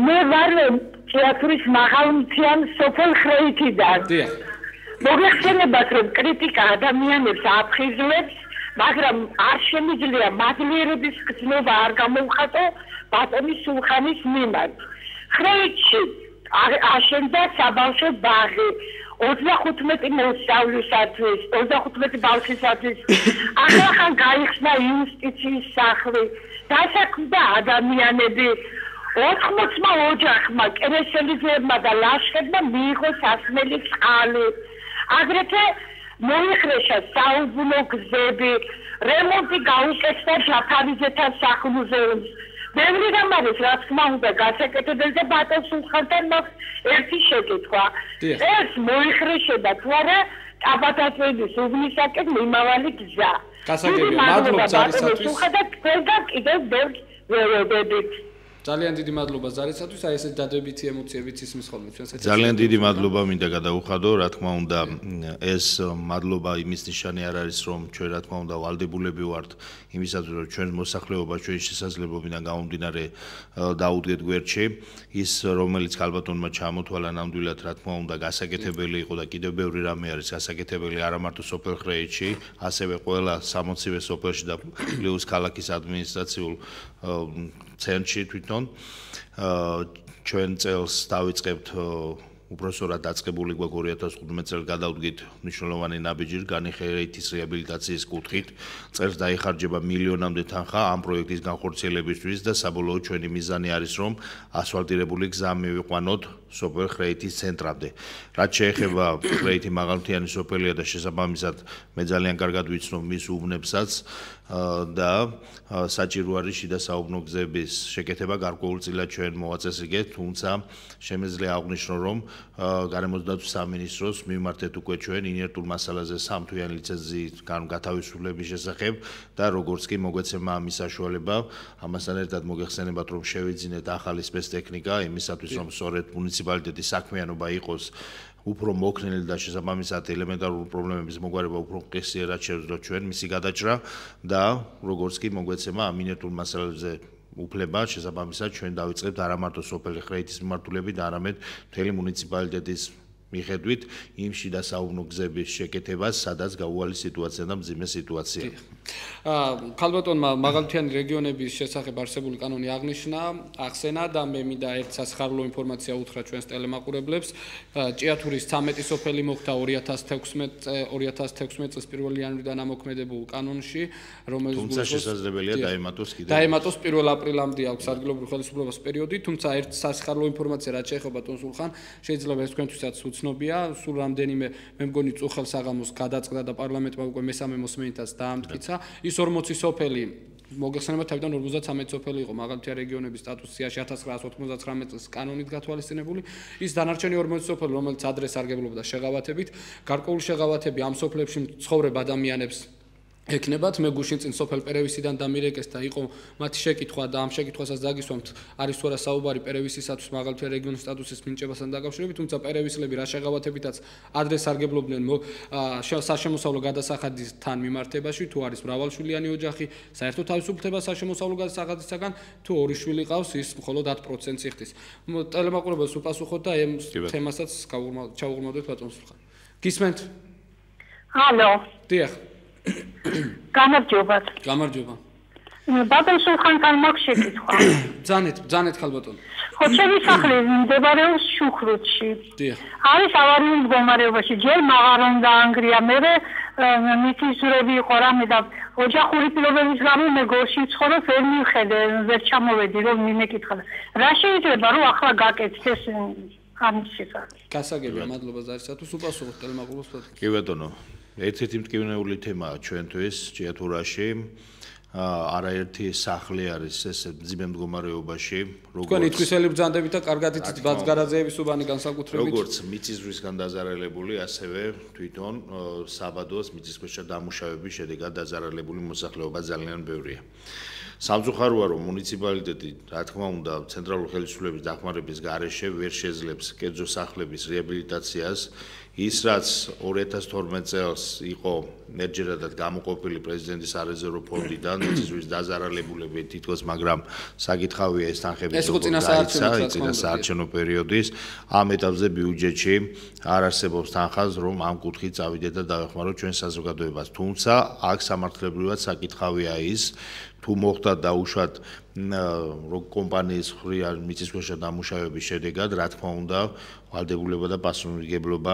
მე ვარ ჭიათურის მაღალმთიან სოფელ ხრეითიდან. დიახ. მოგეხსენებათ, რომ კრიტიკა ადამიანებს აფხიზლებს, მაგრამ არ შემიძლია მადლიერების გზნობა არ გამოვხატო ბატონის სულხანის მიმართ. ხრეითში აშენდა საბავშვო ბაღი 35 მოსავლისათვის, 35 ბავშვისათვის. ახლა გაიხსნა იუსტიციის სახლი, დასაქმდა ადამიანები, 80-მა ოჯახმა, კერესელიძეებმა და ლაშქერმა მიიღო სასმელი წყალი. აგრეთვე მოიხრეშა საუბნო გზები, რემონტი გაუკეთდა ჯაფარიძეთა სახლ-მუზეუმს. ბევრი რამ არის, რა თქმა უნდა, გასაკეთებელი და ბატონ სულხანთან მაქვს ერთი შეკითხვა. ეს მოიხრეშება თუ არა ტაბათაწევის უბნისაკენ მიმავალი გზა. გასაგებია, მადლობა ზარისათვის. სულხანთან თქვენგან კიდევ ბევრს ვეროდებით. ძალიან დიდი მადლობა ზარისათვის, აი ესე დადებითი ემოციებიც ისმის ხოლმე ჩვენს ეთერში. ძალიან დიდი მადლობა მინდა გადავუხადო, რა თქმა უნდა, ეს მადლობა იმის ნიშანი არ არის, რომ ჩვენ რა თქმა უნდა ვალდებულები ვართ იმისათვის, რომ ჩვენს მოსახლეობას ჩვენი შესაძლებლობიდან გამომდინარე დაუდგეთ გვერდში. ის რომელიც ქალბატონმა ჩამოთვალა ნამდვილად რა თქმა უნდა გასაკეთებელი იყო და კიდევ ბევრი რამე არის გასაკეთებელი არა მარტო სოფელ ხრეითში, ასევე ყველა 60 სოფელში და პლუს ქალაქის ადმინისტრაციულ ცენტრში თვითონ ჩვენ წელს დავიწყებთ უბრალოდ დაწყებული გვაქვს 2015 წელს გადავდგით მნიშვნელოვანი ნაბიჯი განიხილების რეაბილიტაციის კუთხით. წელს დაიხარჯება მილიონამდე თანხა ამ პროექტის განხორციელებისთვის და საბოლოოდ ჩვენი მიზანი არის რომ ასფალტირებული გზა მივიყვანოთ სოფელ ხრეითის ცენტრამდე. რაც შეეხება ხრეითი მაღალმთიანი სოფელია და შესაბამისად მე ძალიან კარგად ვიცნობ მის უბნებსაც და საჭირო არის შიდა საუბნო გზების შეკეთება გარკვეულწილად ჩვენ მოვაწესრიგეთ, თუმცა შემიძლია აღვნიშნო რომ გარემოსდაცვის სამინისტროს მივმართეთ უკვე ჩვენ ინერტულ მასალაზე 3 თვიანი ლიცენზიის გათავისუფლების შესახებ და როგორც კი მოგვეცემა ამის საშუალება, ამასთან ერთად მოგეხსენებათ რომ შევიძინეთ ახალი სპეცტექნიკა იმისათვის რომ სწორედ მუნიციპალიტეტის საქმიანობა იყოს უფრო მოქნილი და შესაბამისად ელემენტარული პრობლემების მოგვარება უფრო მყისიერად შევძლოთ ჩვენ მისი გადაჭრა და როგორც კი მოგვეცემა ამ ინერტულ მასალებზე უფლება შესაბამისად ჩვენ დავიწყებთ არა მარტო სოფელი ხრეითის მიმართულებით, არამედ მთელი მუნიციპალიტეტის მიხედვით იმ შიდა საუბნო გზების შეკეთებას, სადაც გაუვალი სიტუაცია და მძიმე სიტუაცია. ქალბატონმა მაღალმთიანი რეგიონების შესახებ არსებული კანონი აღნიშნა, ახსენა და მე მინდა ერთ სასახარულო ინფორმაცია უთხრა ჩვენს ტელემაყურებლებს. ჭიათურის 13 სოფელი მოხდა 2016 წლის 1 იანვრიდან ამოქმედებულ კანონში, რომელიც თუმცა შესაძლებელია დაემატოს კიდევ. დაემატოს 1 აპრილამდე აქვს ადგილობრივ ხელისუფლებას პერიოდი, თუმცა ერთ სასახარულო ინფორმაცია რაც შეეხება ბატონ სულხან, შეიძლება ეს თქვენთვისაც უცნობია, სულ რამდენიმე მე მგონი წუხელ საღამოს გადაწყდა და პარლამენტმა უკვე მესამე მოსმენითაც დაამტკიცა. ის 40 სოფელი მოგეხსენებათ თავიდან 53 სოფელი იყო მაღალმთიანი რეგიონების სტატუსის სიაში 1999 წელს კანონით გათვალისწინებული. ის დანარჩენი 40 სოფელი, რომელიც ადრე სარგებლობდა შეღავათებით, გარკვეული შეღავათები ამ სოფლებში ცხოვრებ ადამიანებს ეკნებათ. მე გუშინ წინ სოფელ პერევისიდან დამირეკეს და იყო მათი შეკითხვა და ამ შეკითხვასაც დაგისვამთ, არის თუ არა საუბარი პერევისისათვის მაღალმთიანი რეგიონის სტატუსის მინიჭებასთან დაკავშირებით, თუმცა პერევისლები რა შეღავათებითაც ადრე სარგებლობდნენ საშემოსავლო გადასახადისთან მიმართებაში, თუ არის მრავალშვილიანი ოჯახი, საერთო თავისუფლება საშემოსავლო გადასახადისაგან, თუ ორი შვილი ყავს, ის მხოლოდ 10%-ს იხდის. ტელემაყურებელს უპასუხოთ და ამ თემასაც ჩავუღრმავდეთ ბატონ სულხან. გისმენთ? ალო. დიახ. გამარჯობა. გამარჯობა. ბატონ სულხანთან მაქვს შეკითხვა. ბრძანეთ ქალბატონო. ხო, ჩემი სახლი მდებარეობს შუქრუთში. დიახ. არის ავარიულ მდგომარეობაში, ჯერ მაღარ რომ დაანგრია, მერე მიწისძვრები იყო რამე და ოჯახური პირობების გამო მე გორში ვცხოვრობ, ვერ მივხედე, ვერ ჩამოვედი რომ მიმეკითხა. რა შეიძლება რომ ახლა გაკეთდეს ამის შესახებ? გასაგებია, მადლობა ზარისათვის, უპასუხოთ ტელემაყურებელს. კი ბატონო. ერთ-ერთი მტკივნეული თემაა ჩვენთვის ჭიათურაში. არაერთი სახლი არის ესე მძიმე მდგომარეობაში, თქვენ ითქვისელი ბრძანდებით და კარგად იცით ბაცგარაძეების უბანი განსაკუთრებით. როგორც მიწისძვრისგან დაზარალებული, ასევე თვითონ საბადოს მიწისქვეშა დამუშავების შედეგად დაზარალებული მოსახლეობა ძალიან ბევრია. სამწუხაროა, რომ მუნიციპალიტეტი, რა თქმა უნდა, ცენტრალური ხელისუფლების დახმარების გარეშე ვერ შეძლებს კერძო სახლების რეაბილიტაციას. ის რაც 2012 წელს იყო მერჯერადად გამოყოფილი პრეზიდენტის არეზერვო ფონდიდან მიწისძვრის დაზარალებულები თითქოს, მაგრამ საკითხავია ეს თანხები წინა საარჩევნო პერიოდის ამ ეტაპზე ბიუჯეტში არ არსებობს თანხას, რომ ამ კუთხით წავიდეთ და დავეხმაროთ ჩვენ საზოგადოებას. თუმცა აქ სამართლებრივად საკითხავია ის, თუ მოხდა დაუშვათ კომპანიის მხრიდან მიწისქვეშა დამუშავების შედეგად, რა თქმა უნდა, ვალდებულება და პასუხისმგებლობა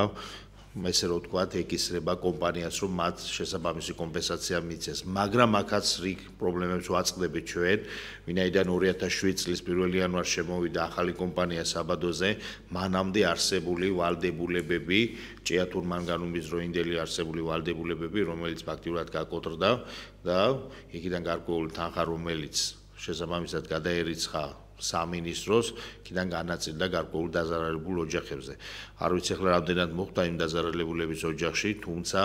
ესე რომ ვთქვათ, ეკისრება კომპანიას, რომ მათ შესაბამისი კომპენსაცია მიცეს. მაგრამ აქაც რიგ პრობლემებს ვაწყდებით ჩვენ, ვინაიდან 2007 წლის 1 იანვარს შემოვიდა ახალი კომპანია საბადოზე, მანამდე არსებული ვალდებულებები, ჭიათურ მანგანუმის დროინდელი არსებული ვალდებულებები, რომელიც ფაქტიურად გაკოტრდა და იქიდან გარკვეული თანხა, რომელიც შესაბამისად გადაერიცხა სამინისტროს, იქიდან განაწილდა გარკვეულ დაზარალებულ ოჯახებზე. არ ვიცი ახლა რამდენად მოხდა იმ დაზარალებულების ოჯახში, თუმცა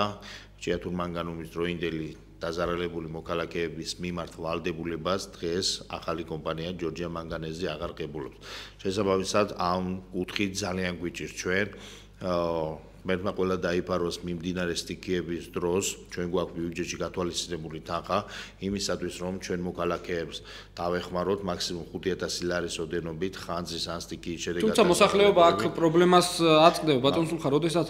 ჭიათურ მანგანუმის დროინდელი დაზარალებული მოქალაქეების მიმართ ვალდებულებას დღეს ახალი კომპანია ჯორჯია მანგანეზი აღარ ყებულობს. შესაბამისად ამ კუთხით ძალიან გვიჭირს ჩვენ მერმა ყველა დაიფაროს მიმდინარე სტიქიების დროს, ჩვენ გვაქვს ბიუჯეტში გათვალისწინებული თანხა, იმისათვის რომ ჩვენ მოქალაქეებს დავეხმაროთ მაქსიმუმ 5000 ლარის ოდენობით ხანძრის ან სტიქიის შედეგად. თუმცა მოსახლეობა აქ პრობლემას აწყდება, ბატონ სულხან, როდესაც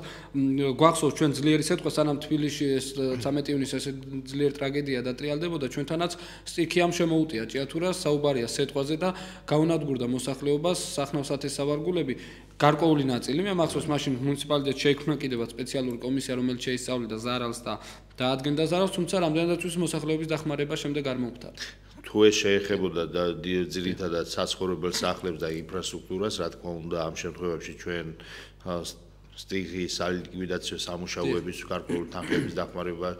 გვახსოვს ჩვენ ძლიერი სიტყვა, სანამ თბილისში ეს 13 ივნისს ესე ძლიერი ტრაგედია დატრიალდებოდა, ჩვენთანაც სტიქიამ შემოუტია ჭიათურას, საუბარია სიტყვაზე და გაუნადგურდა მოსახლეობას სახნავ-სათეს სავარგულები. გარკვეული ნაწილი მე მახსოვს მაშინ მუნიციპალიტეტში შეიქმნა კიდევაც სპეციალური კომისია, რომელიც შეისწავლიდა ზარალს და დაადგენდა ზარალს, თუმცა რამდენადაც მოსახლეობის დახმარება შემდეგ არ მომხდარა. თუ ეს შეეხებოდა და ძირითადად საცხოვრებელ სახლებს და ინფრასტრუქტურას, რა თქმა უნდა, ამ შემთხვევაში ჩვენ სტიქის სალიკვიდაციო სამუშაოების გარკვეული თანხების დახმარება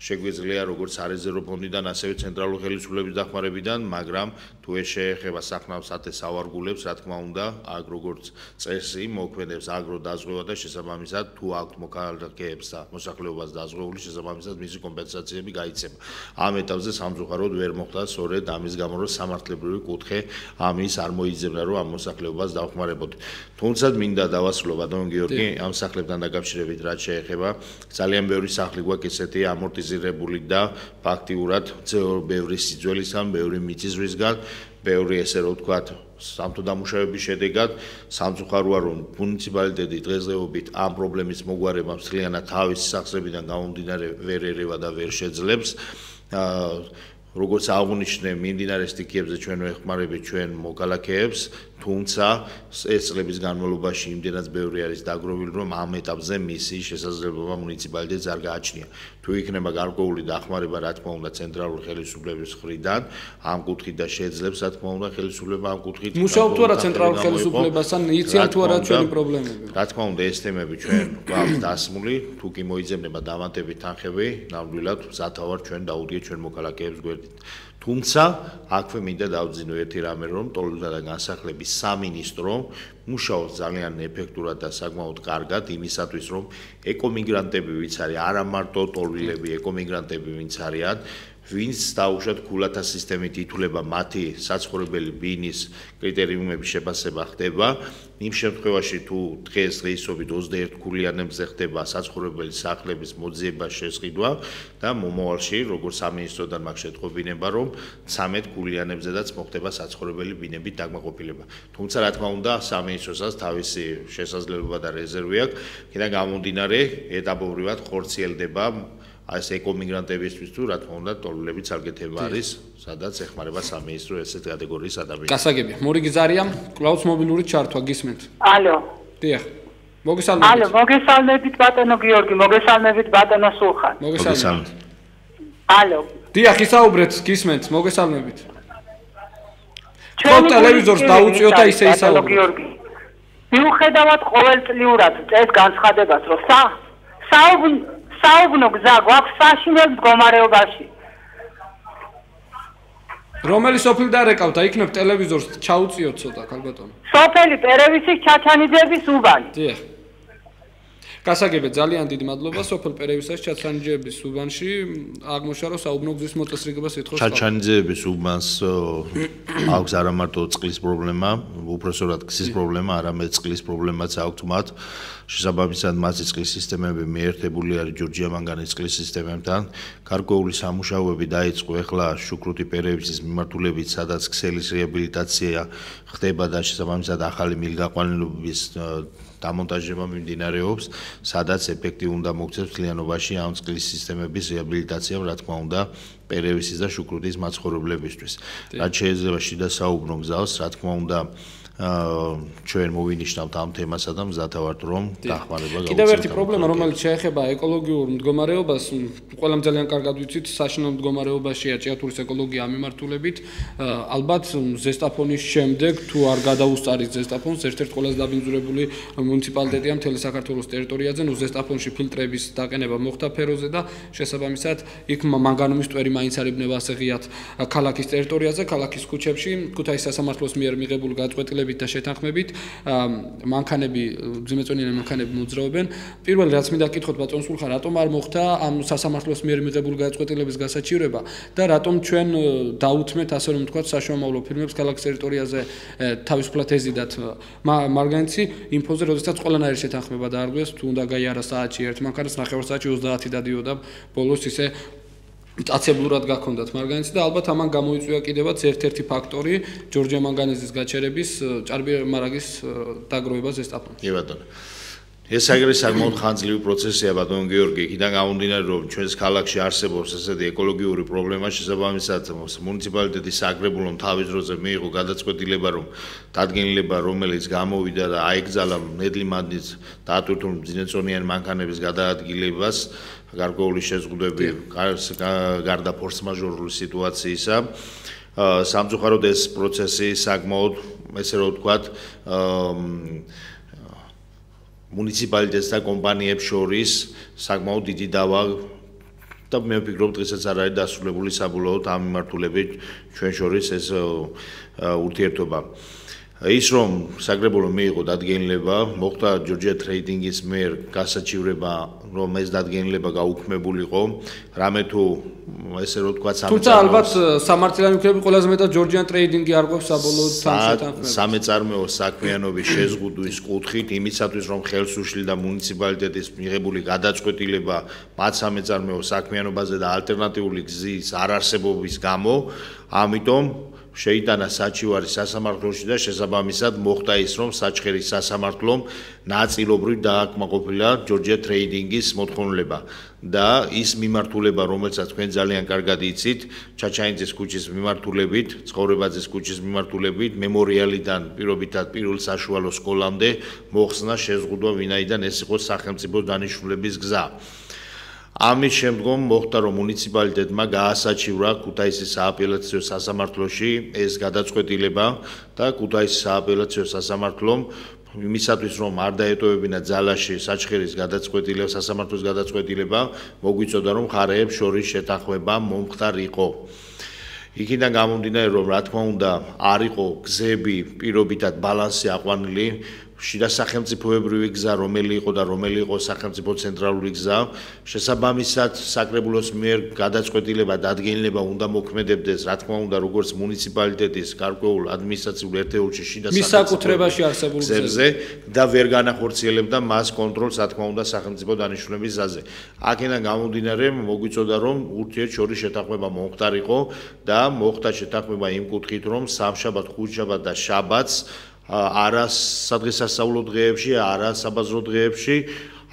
შეგვიძლია როგორც სარეზერვო ფონდიდან, ასევე ცენტრალური ხელისუფლების დახმარებიდან, მაგრამ თუ ეს შეეხება სახნავს სავარგულებს, რა თქმა უნდა, აქ როგორც წესი მოქმედებს აგრო დაზღვევა და შესაბამისად თუ აქვთ მოქალაქეებს და მოსახლეობას დაზღვეული, შესაბამისად მისი კომპენსაციები გაიცემა. ამ ეტაპზე სამწუხაროდ ვერ მოხდა სწორედ ამის გამო, რომ სამართლებრივი კუთხე ამის არ მოიძებნა, რომ ამ მოსახლეობას დავხმარებოდეთ. თუმცა მინდა დავასრულო ბატონ გიორგი ამ სახლებთან დაკავშირებით რაც შეეხება ძალიან ბევრი სახლი გვაქვს ესეთი ამორტიზირებული და ფაქტიურად ბევრი სიძველისგან, ბევრი მიწისძვრისგან, ბევრი ესე რომ ვთქვათ სამთო დამუშავების შედეგად სამწუხაროა რომ მუნიციპალიტეტი დღესდღეობით ამ პრობლემის მოგვარებას მთლიანად თავის სახსრებიდან გამომდინარე ვერ ერევა და ვერ შეძლებს როგორც აღნიშნე მიმდინარე სტიქიებზე ჩვენ ვეხმარებით ჩვენ მოქალაქეებს თუმცა ეს წლების განმავლობაში იმდენად ბევრი არის დაგროვილი რომ ამ ეტაპზე მისი შესაძლებლობა მუნიციპალიტეტს არ გააჩნია თუ იქნება გარკვეული დახმარება რა თქმა უნდა ცენტრალური ხელისუფლების მხრიდან ამ კუთხით და შეძლებს რა თქმა უნდა ხელისუფლება ამ კუთხით მუშაობთ თუ არა ცენტრალურ ხელისუფლებასთან იციან თუ არა ჩვენი პრობლემები რა თქმა უნდა ეს თემები ჩვენ გვაქვს დასმული თუ კი მოიძებნება დამატებით თანხები ნამდვილად სათავარ ჩვენ დაუდგეთ ჩვენ მოქალაქეებს გვერდით თუმცა აქვე მინდა დავძინო ერთი რამე რომ ტოლობა და განსახლების სამინისტრო მუშაობს ძალიან ეფექტურად და საკმაოდ კარგად იმისათვის რომ ეკომიგრანტები ვინც არის არა მარტო ტოლვილები ეკომიგრანტები ვინც არიან ვინც დაუშვათ ქულათა სისტემით ითვლება მათი საცხოვრებელი ბინის კრიტერიუმების შეფასება ხდება იმ შემთხვევაში თუ დღესდღეობით 21 ქულიანებზე ხდება საცხოვრებელი სახლების მოძიება შესყიდვა და მომავალში როგორც სამინისტროდან მაქვს შეტყობინება რომ 13 ქულიანებზედაც მოხდება საცხოვრებელი ბინების დაკმაყოფილება თუმცა რა თქმა უნდა სამინისტროსაც თავისი შესაძლებლობა და რეზერვი აქვს იქიდან გამომდინარე ეტაპობრივად ხორციელდება ეს ეკომიგრანტებისთვის თუ რა თქმა უნდა ტოლვილები ცალკეთება არის სადაც ეხმარება სამინისტრო ესეთ კატეგორიის ადამიანებს. გასაგები, მორიგი ზარია, კლაუს მობილური ჩართვა გისმენთ. ალო. დიახ. მოგესალმებით. ალო, მოგესალმებით ბატონო გიორგი, მოგესალმებით ბატონო სულხან. მოგესალმებით. ალო. დიახ, ისაუბრეთ, გისმენთ, მოგესალმებით. ჩვენ ტელევიზორს დაუწიოთ და ისე ისაუბრეთ. ბატონო გიორგი. მიუხედავად ყოველწლიურად წეს განცხადებას, რომ საუბნო გზა გვაქვს საშინელ მდგომარეობაში. რომელი სოფელი დარეკავდა, იქნებ ტელევიზორს ჩაუწიოთ ცოტა, ქალბატონო. სოფელი პერევისის ჩაჩანიძეების უბანი. დიახ. გასაგებია, ძალიან დიდი მადლობა სოფელ პერევისის ჩაჩანიძეების უბანში აღმოჩნდა რომ საუბნო გზის მოწესრიგებას ეთქოს. ჩაჩანიძეების უბანს აქვს არა მარტო წყლის პრობლემა, უпроსორად გზის პრობლემა, არამედ წყლის პრობლემაც აქვს მათ. შესაბამისად მათი წყლის სისტემები მიერთებული არის ჯორჯია-მანგანის წყლის სისტემებთან. გარკვეული სამუშაოები დაიწყო ახლა შუქრუთი პერევისის მიმართულებით, სადაც ქსელის რეაბილიტაცია ხდება და შესაბამისად ახალი მილგაყვანილობის დამონტაჟება მიმდინარეობს, სადაც ეფექტი უნდა მოქცევს მთლიანობაში ამ წყლის სისტემების რეაბილიტაციამ, რა თქმა უნდა, პერევისის და შუქრუთის მაცხოვრებლებისთვის. რაც შეიძლება შიდა საუბნო გზას, რა თქმა უნდა, ჩვენ მოვინიშნავთ ამ თემასა და მზათა ვართ რომ დახმარება გავუწევთ. კიდევ ერთი პრობლემა, რომელიც შეეხება ეკოლოგიურ მდგომარეობას, ყველამ ძალიან კარგად ვიცით, საშინელ მდგომარეობაშია ჭიათურის ეკოლოგია ამ მიმართულებით. ალბათ ზესტაფონის შემდეგ თუ არ გადაუსწარით ზესტაფონს, ერთ-ერთი ყველაზე დაბინძურებული მუნიციპალიტეტია მთელი საქართველოს ტერიტორიაზე, ზესტაფონში ფილტრების დაყენება მოხდა ფეროზე და შესაბამისად იქ მანგანუმის ტვერი მაინც არიბნება ასე ღიად ქალაქის ტერიტორიაზე, ქალაქის ქუჩებში, ქუთაისის სასამართლოს მიერ მიღებული გადაწყვეტილებით და შეთანხმებით მანქანები, ძიმეწონიანი მანქანები მოძრაობენ. პირველი რაც მინდა გკითხოთ ბატონ სულხან, რატომ არ მოხდა ამ სასამართლოს მიერ მიღებული გადაწყვეტილების გასაჩივრება და რატომ ჩვენ დაუთმეთ ასე რომ ვთქვათ საშუალო ფირმებს ქალაქის ტერიტორიაზე თავისუფლად ეზიდათ მარგანეცი ინფოზე, როდესაც ყველანაირი შეთანხმება დაარღვიეს, თუ უნდა გაიარა საათში ერთ მანქანას, ნახევარ საათში 30 დადიოდა ბოლოს ისე აწებლურად გაქონდათ მარგანეცი და ალბათ ამან გამოიწვია კიდევაც ერთ-ერთი ფაქტორი ჯორჯია-მანგანეზის გაჩერების ჭარბი მარაგის დაგროვება ზესტაფონში. კი ბატონო. ეს საკმაოდ ხანძლივი პროცესია ბატონ გიორგი, იქიდან გამომდინარე რომ ჩვენს ქალაქში არსებობს ესეთი ეკოლოგიური პრობლემა, შესაბამისად მუნიციპალიტეტის საკრებულომ თავის დროზე მიიღო გადაწყვეტილება რომ დადგენილება რომელიც გამოვიდა და აიგზალა ნედლი-მადნის დატვირთულ ძინეწონიანი მანქანების გადაადგილებას გარკვეული შეზღუდვები გარდა ფორს-მაჟორული სიტუაციისა სამწუხაროდ ეს პროცესი საკმაოდ ესე რომ ვთქვათ მუნიციპალიტეტს და კომპანიებს შორის საკმაოდ დიდი დავა და მე ვფიქრობ დღესაც არ არის დასრულებული საბოლოოდ ამ მიმართულებით ჩვენ შორის ეს ურთიერთობა. ის რომ საკრებულო მიიღო დადგენილება, მოხდა ჯორჯია ტრეიდინგის მიერ გასაჩივრება, რომ ეს დადგენილება გაუქმებულიყო, რამე თუ ესე რომ თქვა თუმცა ალბათ სამართლიანი უფლებები ყველაზე მეტად ჯორჯიან ტრეიდინგი არღვევს საბოლოოდ თანხმებას. სამეწარმეო საქმიანობის შეზღუდვის კუთხით იმისათვის რომ ხელს უშლიდა მუნიციპალიტეტის მიღებული გადაწყვეტილება მათ სამეწარმეო საქმიანობაზე და ალტერნატიული გზის არარსებობის გამო, ამიტომ შეიტანა საჩივარი სასამართლოში და შესაბამისად მოხდა ის რომ საჩხერის სასამართლომ ნაწილობრივ დააკმაყოფილა ჯორჯია ტრეიდინგის მოთხოვნილება და ის მიმართულება რომელსაც თქვენ ძალიან კარგად იცით ჩაჩაინძის ქუჩის მიმართულებით, ცხოვრებაძის ქუჩის მიმართულებით, მემორიალიდან პირობითად პირველ საშუალო სკოლამდე მოხსნა შეზღუდვა ვინაიდან ეს იყო სახელმწიფო დანიშნულების გზა. ამის შემდგომ მოხდა რომ მუნიციპალიტეტმა გაასაჩივრა ქუთაისის სააპელაციო სასამართლოში ეს გადაწყვეტილება და ქუთაისის სააპელაციო სასამართლომ იმისათვის რომ არ დაეტოვებინა ძალაში საჩხერის გადაწყვეტილება სასამართლოს გადაწყვეტილება მოგვიწოდა რომ მხარეებს შორის შეთანხმება მომხდარიყო. იქიდან გამომდინარე რომ რა თქმა უნდა არ იყო გზები პირობითად ბალანსი აყვანილი შიდა სახელმწიფოებრივი გზა რომელი იყო და რომელი იყო სახელმწიფო ცენტრალური გზა შესაბამისად საკრებულოს მიერ გადაწყვეტილება დადგენილება უნდა მოქმედებდეს რა თქმა უნდა როგორც მუნიციპალიტეტის გარკვეულ ადმინისტრაციულ ერთეულში შიდა მისაკუთრებაში არსებულ გზებზე და ვერ განახორციელებდა მას კონტროლს რა თქმა უნდა სახელმწიფო დანიშნულების გზაზე. აქედან გამომდინარე მოგვიწოდა რომ ურთიერთშორის შეთანხმება მომხდარიყო და მოხდა შეთანხმება იმ კუთხით რომ სამშაბათ, ხუთშაბათ და შაბათს არა სადღესასწაულო დღეებში, არა საბაზრო დღეებში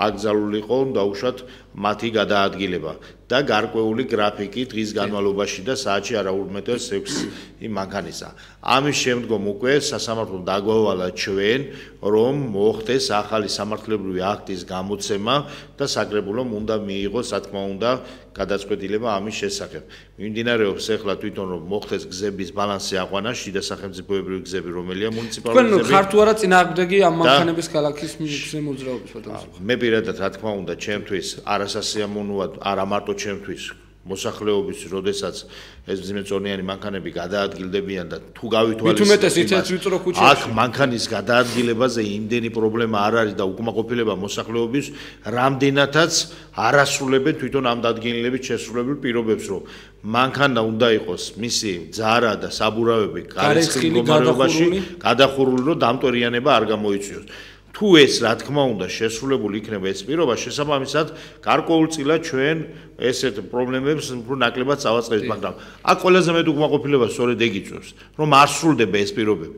აკრძალულიყო დაუშვათ მათი გადაადგილება და გარკვეული გრაფიკი დღის განმავლობაში და საათში არა უმეტეს 6 მანქანისა. ამის შემდგომ უკვე სასამართლომ დაგვავალა ჩვენ რომ მოხდეს ახალი სამართლებრივი აქტის გამოცემა და საკრებულომ უნდა მიიღოს რა თქმა უნდა გადაწყვეტილება ამის შესახებ. მიმდინარეობს ახლა თვითონ რომ მოხდეს გზების ბალანსი აყვანა შიდა სახელმწიფოებრივი გზები რომელია მუნიციპალური გზები. თქვენ ხართ თუ არა წინააღმდეგი ამ მანქანების ქალაქის მიგზე მოძრაობის ბატონო. მე პირადად რა თქმა უნდა ჩემთვის არასასიამოვნოა არა მარტო ჩემთვის მოსახლეობის როდესაც ეს მძიმეწონიანი მანქანები გადაადგილდებიან და თუ გავითვალისწინებთ აქ მანქანის გადაადგილებაზე იმდენი პრობლემა არ არის და უკმაყოფილება მოსახლეობის რამდენადაც არასრულებენ თვითონ ამ დადგენილებით შესრულებულ პირობებს რომ მანქანა უნდა იყოს მისი ძარა და საბურავები გარიცხილი მდგომარეობაში გადახურული რომ დამტვერიანება არ გამოიწვიოს. თუ ეს რა თქმა უნდა შესრულებული იქნება ეს პირობა შესაბამისად გარკვეულწილად ჩვენ ესეთ პრობლემებს უფრო ნაკლებად წავაწყდებით მაგრამ აქ ყველაზე მეტ უკმაყოფილებას სწორედ ეგ იწვევს რომ არ სრულდება ეს პირობები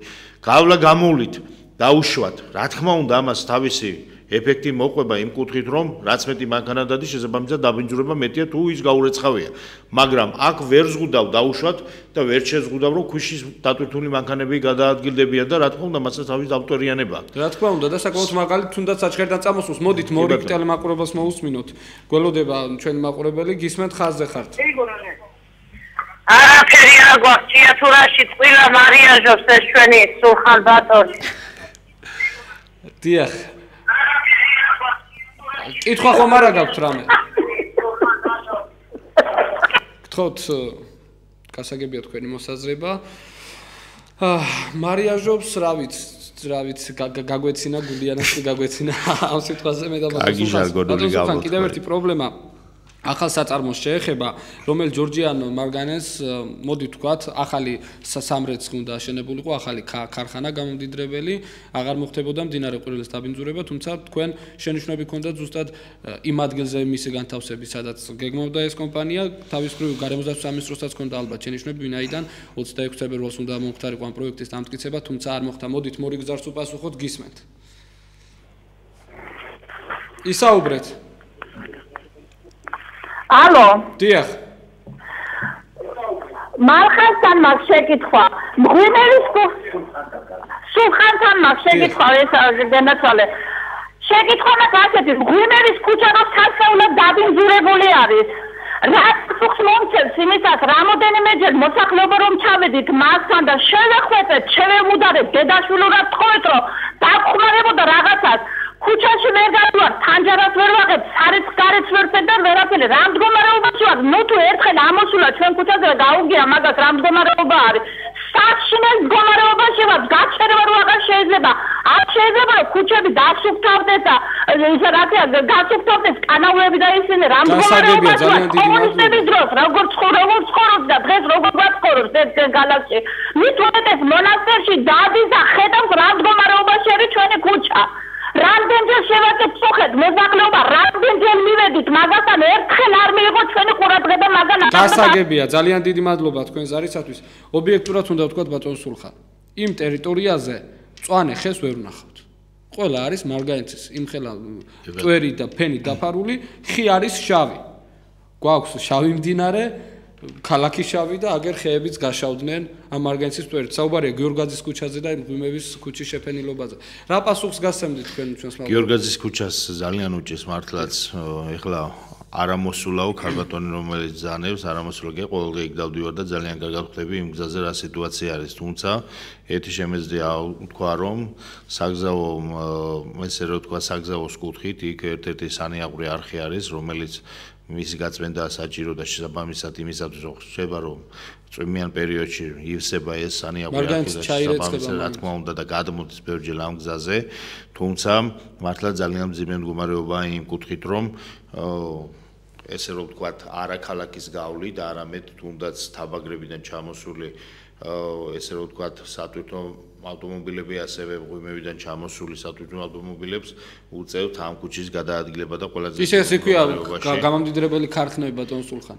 გავლა გამოვლით დაუშვათ რა თქმა უნდა ამას თავისი ეფექტი მოყვება იმ კუთხით რომ რაც მეტი მანქანა დადის შესაბამისად დაბინძურება მეტია თუ ის გაურეცხავია მაგრამ აქ ვერ ზღუდავ დაუშვათ და ვერ შეზღუდავ რომ ქვიშის დატვირთული მანქანები გადაადგილდებიან და რა თქმა უნდა მასაც თავის დამტვერიანება რა თქმა უნდა და საკმაოდ მაგალითად თუნდაც საჩხერიდან წამოსულს მოდით მორიგტელ მაყურებელს მოусმინოთ გველოდება ჩვენი მაყურებელი გისმენთ ხაზზე ხართ არაფერი არ გვაქვს თუ რაში წილა მარიაჟობს ეს ჩვენი სულხან ბატონი დიახ კითხვა ხომ არა გაქვთ რამე? გთხოვთ გასაგებია თქვენი მოსაზრება. მარიაჟობს, რა ვიცი, გაგვეცინა გულიანასი გაგვეცინა ამ სიტყვაზე მე და ბატონო. კიდევ ერთი პრობლემა ახალ საწარმოს შეეხება, რომელ ჯორჯიან მარგანეს მოდი ვთქვათ, ახალი სამრეცხი უნდა აშენებულიყო, ახალი ქარხანა გამომდიდრებელი, აღარ მოხდებოდა მდინარე ყვირილის დაბინძურება, თუმცა თქვენ შენიშვნები ქონდათ ზუსტად იმ ადგილზე მისი განთავსების, სადაც გეგმავდა ეს კომპანია, თავისუფლად გარემოსდაცვის სამინისტროსაც ქონდა ალბათ შენიშვნები, ვინაიდან 26 თებერვალს უნდა მომხდარიყო ამ პროექტის დამტკიცება, თუმცა არ მოხდა. მოდით მორიგზარს უპასუხოთ, გისმენთ. ისაუბრეთ. ალო დიახ მარხასთან მაგ შეკითხვა მღვიმელის სულხანთან მაგ შეკითხვა ეს განაცვალე შეკითხვა მაგ ასეთი მღვიმელის ქუჩა რო სასწაულად დაბინძურებული არის რა ფუქს მომწევს იმისას რამოდენიმეჯერ მოსახლეობა რომ ჩავედით მასთან და შევეხვეწეთ შევემუდარეთ დედაშვილურად თხოვეთ რომ დაგხმარებოდა რაღაცას ქუჩაში ვერ გადავარ, თანჯარას ვერ ვაღებ, სარეთ გარეთ ვერ ფედარ, ვერაფერი. რა მდგომარეობაში ვარ? ნუ თუ ერთხელ ამოსულა ჩვენ ქუჩაზე გაუგია მაგას რა მდგომარეობა არის. საშინელ მდგომარეობაში ვარ, გაჩერება რო აღარ შეიძლება. არ შეიძლება რომ ქუჩები დასუფთავდეს და ისე რატია დასუფთავდეს კანაურები და ისინი რა მდგომარეობაში ვარ. კომუნისტების დროს როგორ ცხოვრობს და დღეს როგორ ვაცხოვრობს ეს გალაქსი. მით უმეტეს მონასტერში დადის და ხედავს რა მდგომარეობაში არის ჩვენი ქუჩა. რამდენჯერ შევაკეთ წუხეთ მოსახლეობა, რამდენჯერ მივედით, მაგასთან ერთხელ არ მიიღო ჩვენი ყურადღება მაგან. გასაგებია, ძალიან დიდი მადლობა თქვენ ზარისათვის. ობიექტურად უნდა ვთქვათ ბატონ სულხან. იმ ტერიტორიაზე მწვანე ხეს ვერ ვნახავთ. ყველა არის მარგანეცის, იმხელა წვერი და ფენი დაფარული, ხი არის შავი. გვაქვს შავი მდინარე, ქალაქი შავი და აგერ ხეებიც გაშავდნენ ამ მარგანეცის წვერით. საუბარია გიორგაძის ქუჩაზე და მღვიმევის ქუჩის შეფენილობაზე. რა პასუხს გასცემდით თქვენ ჩვენს მოგონებებს? გიორგაძის ქუჩას ძალიან უჭირს მართლაც ეხლა არამოსულაო ქალბატონი რომელიც ზანებს არამოსულა კი ყოველდღე იქ დავდივარ და ძალიან კარგად ხვდები იმ გზაზე რა სიტუაცია არის. თუმცა ერთი შემეძლია ვთქვა რომ საგზაო ესე რომ ვთქვა საგზაოს კუთხით იქ ერთ-ერთი სანიაღვრე არხი არის რომელიც მისი გაწმენდა საჭირო და შესაბამისად იმისათვის რომ ხდება რომ წვიმიან პერიოდში ივსება ეს სანიაღვრე არხი და შესაბამისად რა თქმა უნდა და გადმოდის ბევრჯერ ამ გზაზე. თუმცა მართლა ძალიან მძიმე მდგომარეობაა იმ კუთხით რომ ესე რომ ვთქვათ არა ქალაქის გავლით, არამედ თუნდაც თაბაგრებიდან ჩამოსული ესე რომ ვთქვათ სატვირთო ავტომობილები ასევე მღვიმევიდან ჩამოსული სატვირთო ავტომობილებს უწევთ ამ ქუჩის გადაადგილება და ყველაზე ისე იქვია გამამდიდრებელი ქარხნები ბატონ სულხან.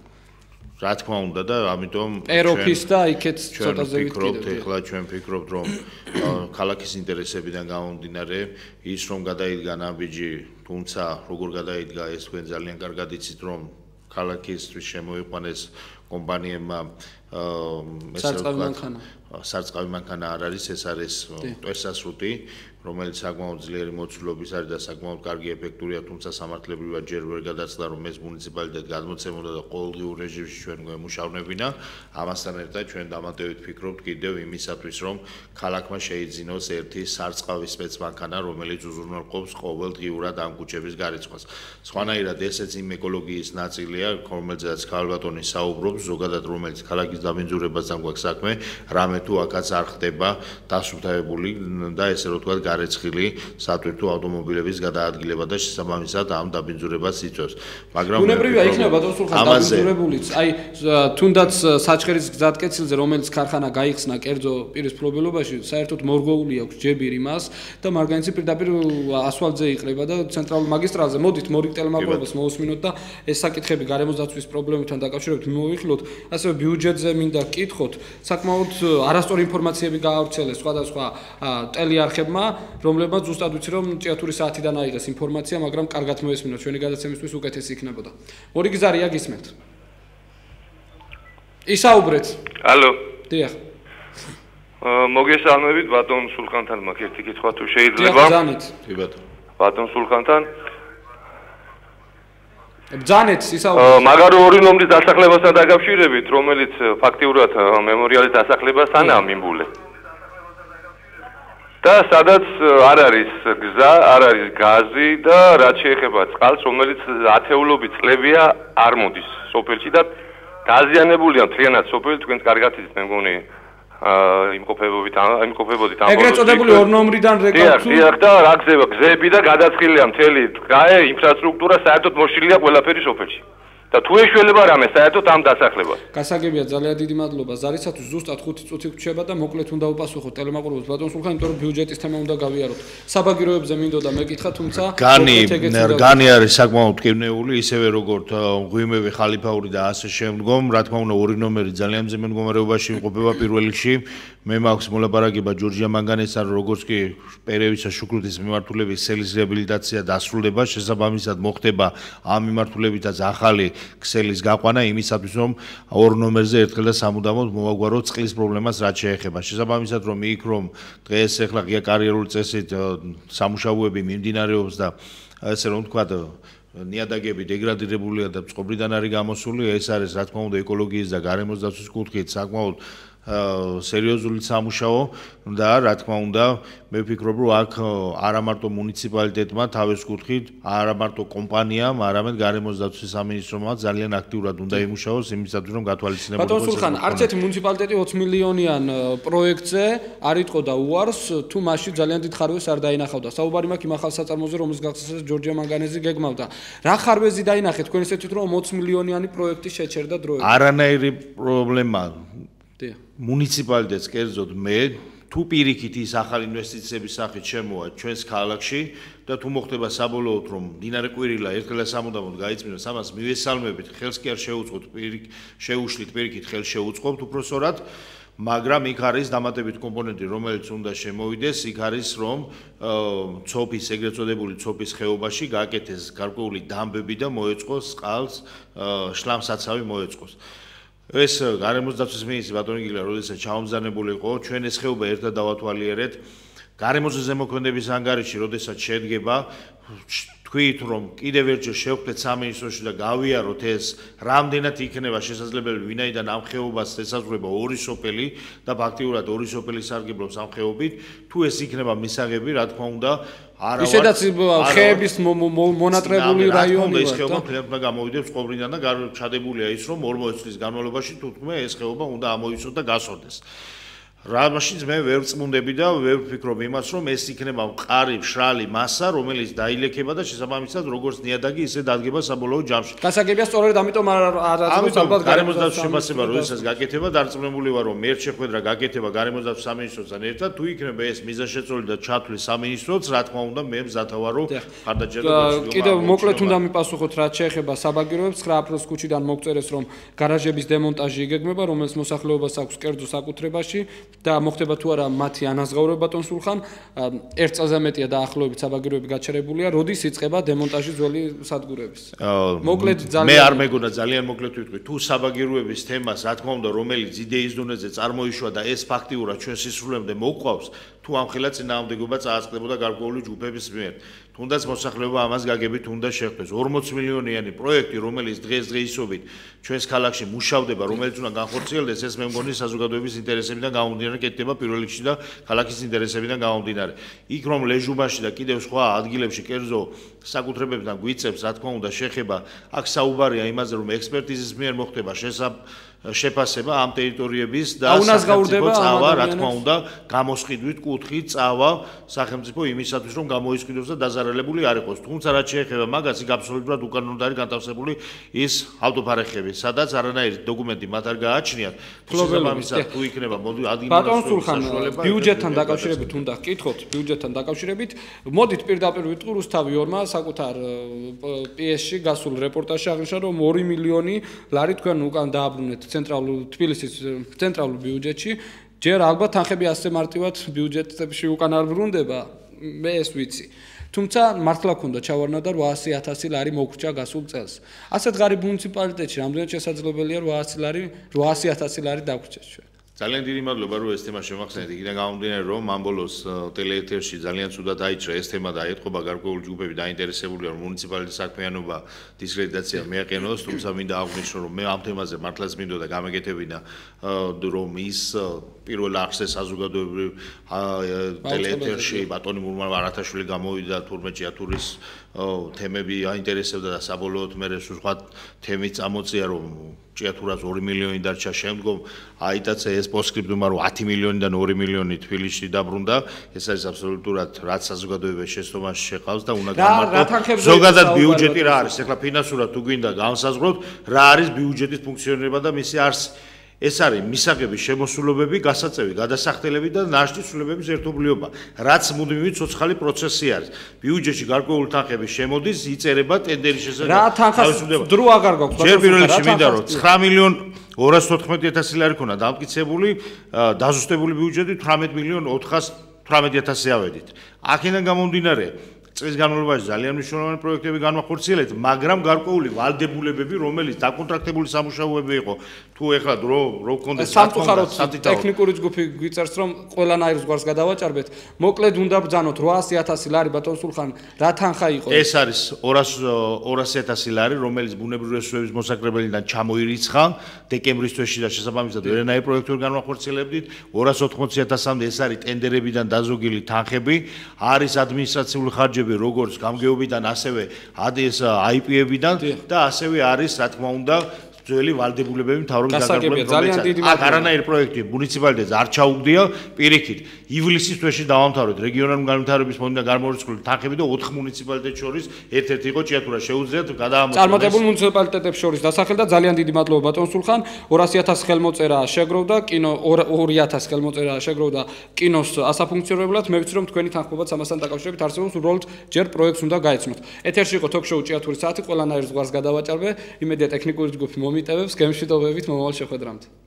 რა თქმა უნდა და ამიტომ პეროფის და იქეთ ცოტა ზევით კიდევ ეხლა ჩვენ ვფიქრობთ რომ ქალაქის ინტერესებიდან გამომდინარე ის რომ გადაიდგა ნაბიჯი თუმცა როგორ გადაიდგა ეს თქვენ ძალიან კარგად იცით რომ ქალაქისთვის შემოიყვანეს კომპანიებმა სარწყავი მანქანა არ არის ეს არის ტვერსასრუტი რომელიც საკმაოდ ძლიერი მოცულობის არის და საკმაოდ კარგი ეფექტურია თუმცა სამართლებრივად ჯერ ვერ გადაწყდა რომ ეს მუნიციპალიტეტი გადმოცემოდა და ყოველდღიურ რეჟიმში ჩვენ გვემუშავნებინა ამასთან ერთად ჩვენ დამატებით ვფიქრობთ კიდევ იმისათვის რომ ქალაქმა შეიძინოს ერთი სარწყავი სპეცმანქანა რომელიც უზრუნველყოფს ყოველდღიურად ამ ქუჩების გარიცხვას სხვანაირად ესეც იმ ეკოლოგიის ნაწილია რომელზეც ქალბატონი საუბრობს ზოგადად რომელიც ქალაქის დაბინძურებასთან გვაქვს საქმე რამე თუ აქაც არ ხდება დასუფთავებული და ესე რომ ვთქვათ გარეცხილი სატვირთო ავტომობილების გადაადგილება და შესაბამისად ამ დაბინძურებას იწვევს. მაგრამ უნებრივია იქნება ბატონ სულხან დაბინძურებულიც. აი თუნდაც საჩხერის გზატკეცილზე რომელიც ქარხანა გაიხსნა კერძო პირის ფლობელობაში საერთოდ მორგოული აქვს ჯებირი მას და მარგანეცი პირდაპირ ასფალტზე იყრება და ცენტრალურ მაგისტრალზე მოდით მორიგ ტელემაყურებას მოусმინოთ და ეს საკითხები გარემოს დაცვის პრობლემებთან დაკავშირებით მოვიხილოთ. ასევე ბიუჯეტზე მინდა გკითხოთ საკმაოდ არასწორი ინფორმაციები გაავრცელეს სხვადასხვა ტელეარხებმა რომლებმაც ზუსტად ვიცი რომ ჭიათურის საათიდან აიღეს ინფორმაცია მაგრამ კარგად მოესმინოთ ჩვენი გადაცემისთვის უკეთესი იქნებოდა. ორი გზარია გისმენთ. ისაუბრეთ. ალო. დიახ. მოგესალმებით ბატონ სულხანთან მაქვს ერთი კითხვა თუ შეიძლება. ბრძანეთ. კი ბატონო. ბატონ სულხანთან. ბრძანეთ ისაუბრეთ. მაგარო ორი ნომრის დასახლებასთან დაკავშირებით რომელიც ფაქტიურად მემორიალის დასახლებასთანაა მიმბული. და სადაც არ არის გზა, არ არის გაზი და რაც შეეხება წყალს, რომელიც ათეულობით წლებია არ მოდის სოფელში და დაზიანებულია მთლიანად სოფელი, თქვენც კარგად იცით, მე მგონი იმყოფებოდით ამ ეგრეთ წოდებული ორ ნომრიდან რეკავთუ. დიახ და რა გზება, გზები და გადაწყილია მთელი გაე ინფრასტრუქტურა საერთოდ მოშლილია ყველაფერი სოფელში. და თუ ეშველება რამე საერთოდ ამ დასახლებას. გასაგებია ძალიან დიდი მადლობა. ზარისათვის ზუსტად 5 წუთი გვჩება და მოკლედ უნდა უპასუხოთ ტელემაყურებელს ბატონ სულხან, იმიტომ რომ ბიუჯეტის თემა უნდა გავიაროთ. საბაგიროებზე მინდოდა მეკითხა, თუმცა განი არის საკმაოდ მტკივნეული, ისევე როგორც მღვიმევი ხალიფაური და ასე შემდგომ, რა თქმა უნდა, ორი ნომერი ძალიან მძიმე მდგომარეობაში იმყოფება პირველ რიგში. მე მაქვს მოლაპარაკება ჯორჯია მანგანესთან, როგორც კი პერევისა შუქრუთის მიმართულების ქსელის რეაბილიტაცია დასრულდება, შესაბამისად მოხდება ამ მიმართულებითაც ახალი ქსელის გაყვანა იმისათვის რომ ორ ნომერზე ერთხელ და სამუდამოდ მოვაგვაროთ წყლის პრობლემას რაც შეეხება. შესაბამისად რომ იქ რომ დღეს ახლა ღია კარიერული წესით სამუშაოები მიმდინარეობს და ესე რომ ვთქვათ ნიადაგები დეგრადირებულია და წყობრიდან არის გამოსული, ეს არის რა თქმა უნდა ეკოლოგიის და გარემოს დაცვის კუთხით საკმაოდ სერიოზული სამუშაო და რა თქმა უნდა მე ვფიქრობ რომ აქ არა მარტო მუნიციპალიტეტმა თავის კუთხით არა მარტო კომპანიამ არამედ გარემოს დაცვის სამინისტრომაც ძალიან აქტიურად უნდა იმუშაოს იმისათვის რომ გათვალისწინებულიყოს ბატონ სულხან არც ერთი მუნიციპალიტეტი 20 მილიონიან პროექტზე არ იტყოდა უარს თუ მასში ძალიან დიდ ხარვეს არ დაინახავდა საუბარი მაქვს იმ ახალ საწარმოზე რომელს გახსოვს ჯორჯია მანგანეზი გეგმავდა რა ხარვეზი დაინახეთ თქვენ ისეთით რომ 20 მილიონიანი პროექტი შეჩერდა დროებით არანაირი პრობლემა მუნიციპალიტეტს კერძოდ მე თუ პირიქით ის ახალი ინვესტიციების სახით შემოვა ჩვენს ქალაქში და თუ მოხდება საბოლოოდ რომ მდინარე ყვირილა ერთხელ სამუდამოდ გაიწმინოს ამას მივესალმებით ხელს კი არ შეუწყოთ შეუშლით პირიქით ხელს შეუწყობთ უпроსორად მაგრამ იქ არის დამატებით კომპონენტი რომელიც უნდა შემოვიდეს იქ არის რომ ცოფის ეგრეთ წოდებული ცოფის ხეობაში გააკეთეს გარკვეული დამბები და მოეწყოს წყალს შლამსაცავი მოეწყოს ეს გარემოს დაცვის მინისტრი ბატონი გიგლა როდესაც ჩაუმზადებული იყო ჩვენ ეს ხეობა ერთად დავათვალიერეთ გარემოს ზემოქმედების ანგარიში როდესაც შედგება თქვით რომ კიდევ ერთხელ შევხვდეთ სამინისტროში და გავიაროთ ეს რამდენად იქნება შესაძლებელი ვინაიდან ამ ხეობას ესაზღვრება ორი სოფელი და ფაქტიურად ორი სოფელი სარგებლობს ამ ხეობით თუ ეს იქნება მისაღები რა თქმა უნდა ისედაც ხეების მონატრებული რაიონი ეს ხეობა ფლერტმა გამოვიდეს ყობრიდან და ჩადებულია ის რომ 40 წლის განმავლობაში თურმე ეს ხეობა უნდა ამოიცოს და გასწორდეს რამაშიც მე ვერ წმუნდები და ვერ ვფიქრობ იმას რომ ეს იქნება მყარი მშრალი მასა რომელიც დაილექება და შესაბამისად როგორც ნიადაგი ისე დადგება საბოლოო ჯამში. გასაგებია სწორედ ამიტომ არ აწევს ალბათ გარემოს დაცვის შემოსება როდესაც გაკეთება დარწმუნებული ვარ რომ ერთ შეხვედრა გაკეთება გარემოს დაცვის სამინისტროსთან ერთად თუ იქნება ეს მიზანშეწონილი და ჩათვლის სამინისტროც რა თქმა უნდა მე მზათა ვარ რომ ხარდაჭერა და კიდევ მოკლედ უნდა მიპასუხოთ რაც შეეხება საბაგიროებს 9 აპრილის ქუჩიდან მოგწერეს რომ გარაჟების დემონტაჟი იგეგმება რომელიც მოსახლეობას აქვს კერძო საკუთრებაში და მოხდება თუ არა მათი ანაზღაურება ბატონ სულხან ერთ წელზე მეტია დაახლოებით საბაგიროები გაჩერებულია როდის იწყება დემონტაჟი ძველი სადგურების მოკლედ ძალიან მე არ მეგონა ძალიან მოკლედ ვიტყვი თუ საბაგიროების თემას რა თქმა უნდა რომელიც იდეის დონეზე წარმოიშვა და ეს ფაქტიურად ჩვენ სისრულემდე მოყვავს თუ ამხელა წინააღმდეგობა წააწყდებოდა გარკვეული ჯგუფების მიერ თუნდაც მოსახლეობა ამას გაგებით უნდა შეხვდეს 40 მილიონიანი პროექტი რომელიც დღესდღეობით ჩვენს ქალაქში მუშავდება რომელიც უნდა განხორციელდეს ეს მე მგონი საზოგადოების ინტერესებიდან გამომდინარე კეთდება პირველ რიგში და ქალაქის ინტერესებიდან გამომდინარე იქ რომ ლეჟუბაში და კიდევ სხვა ადგილებში კერძო საკუთრებებთან გვიწევს რა თქმა უნდა შეხება აქ საუბარია იმაზე რომ ექსპერტიზის მიერ მოხდება შეფასება ამ ტერიტორიების და სახელმწიფო წავა რა თქმა უნდა გამოსყიდვით კუთხით წავა სახელმწიფო იმისათვის რომ გამოისყიდოს და დაზარალებული არ იყოს თუმცა რაც შეეხება მაგას იქ აბსოლუტურად უკანონოდ არის განთავსებული ის ავტოფარეხები სადაც არანაირი დოკუმენტი მათ არ გააჩნიათ შესაბამისად თუ იქნება ბატონ სულხან ბიუჯეტთან დაკავშირებით უნდა გკითხოთ ბიუჯეტთან დაკავშირებით მოდით პირდაპირ ვიტყვი რუსთავი ორმა საკუთარ PS-ში გასულ რეპორტაჟში აღნიშნა რომ 2 მილიონი ლარი თქვენ უკან დააბრუნეთ თბილისის ცენტრალურ ბიუჯეტში ჯერ ალბათ თანხები ასე მარტივად ბიუჯეტებში უკან არ ბრუნდება მე ეს ვიცი თუმცა მართლა ქონდა ჩავარნა და 800,000 ლარი მოგრჩა გასულ წელს ასეთ ღარიბ მუნიციპალიტეტში რამდენად შესაძლებელია 800,000 ლარი დაგვრჩეს ჩვენ ძალიან დიდი მადლობა რომ ეს თემა შემახსენეთ იქიდან გამომდინარე რომ ამ ბოლოს ტელეეთერში ძალიან ცუდად აიჭრა ეს თემა და ეთყობა გარკვეული ჯგუფები დაინტერესებულია რომ მუნიციპალიტეტის საქმიანობა დისკრედიტაცია მიაყენოს თუმცა მინდა აღვნიშნო რომ მე ამ თემაზე მართლაც მინდოდა გამეკეთებინა რომ ის პირველ არხზე საზოგადოებრივ ტელეეთერში ბატონი მურმან ვარათაშვილი გამოვიდა თურმე ჭიათურის თემები აინტერესებდა და საბოლოოდ მე სხვა თემით წამოწია რომ ჭიათურას 2 მილიონი დარჩა შემდგომ აიტაცა ეს პოსტსკრიპტუმა რომ 10 მილიონიდან 2 მილიონი თბილისში დაბრუნდა ეს არის აბსოლუტურად რაც საზოგადოების შეცდომაში შეყავს და უნდა გამარტო ზოგადად ბიუჯეტი რა არის ეხლა ფინანსურად თუ გვინდა განსაზღვროთ რა არის ბიუჯეტის ფუნქციონირება და მისი არსი ეს არის მისაღების შემოსულობები, გასაწევი, გადასახდელები და ნაშთი ცვლილებების ერთობლიობა, რაც მუდმივი ცოცხალი პროცესი არის. ბიუჯეტში გარკვეული თანხები შემოდის, იწერება ტენდერის შესახებ. რა თანხას დრო აღარ გაქვს? ჯერ პირველ რიგში მინდა რომ 9 მილიონ 214,000 ლარი ქონა დამტკიცებული, დაზუსტებული ბიუჯეტი 18 მილიონ 418,000 ავედით. აქედან გამომდინარე წლის განმავლობაში ძალიან მნიშვნელოვანი პროექტები განმახორციელებთ, მაგრამ გარკვეული ვალდებულებები, რომელიც დაკონტრაქტებული სამუშაოები იყო, თუ ეხლა დრო გქონდეს სამწუხაროდ ტექნიკური ჯგუფი გვიწერს, რომ ყველანაირ ზღვარს გადავაჭარბეთ. მოკლედ უნდა ბრძანოთ 800.000 ლარი ბატონ სულხან, რა თანხა იყო? ეს არის 200.000 ლარი, რომელიც ბუნებრივი რესურსების მოსაკრებელიდან ჩამოირიცხა დეკემბრის თვეში და შესაბამისად ვერანაირ პროექტებს განმახორციელებდით. 280.000-მდე ეს არის ტენდერებიდან დაზოგილი თანხები, არის ადმინისტრაციული ხარჯები როგორც გამგეობიდან, ასევე IP-ებიდან და ასევე არის, რა თქმა უნდა, ძველი ვალდებულებები მთავრობის გაგრძელებით, აქ არანაირი პროექტი მუნიციპალიტეტს არ ჩაუგდია, პირიქით, ივლისის თვეში დავამთავრეთ რეგიონალური განვითარების ფონდიდან გამორიცხული თანხები და 4 მუნიციპალიტეტს შორის ერთ-ერთი იყო ჭიათურა, შეუძლიათ გადაამოწმოს. წარმატებულ მუნიციპალიტეტებს შორის დასახელდა, ძალიან დიდი მადლობა ბატონ სულხან, 200.000 ხელმოწერა შეგროვდა, კინო 200.000 ხელმოწერა შეგროვდა კინოს ასაფუნქციონებლად, მე ვიცი რომ თქვენი თანხმობაც ამასთან დაკავშირებით არსებობს, უბრალოდ ჯერ პროექტს უნდა გაეცნოთ. ეთერში იყო თოქ-შოუ ჭიათურის საათი, ყველანაირ ზღვარს გადავაჭარბე, იმედია ტექნიკური ჯგუფი მომიტევებს, გემშვიდობებით მომავალ შეხვედრამდე.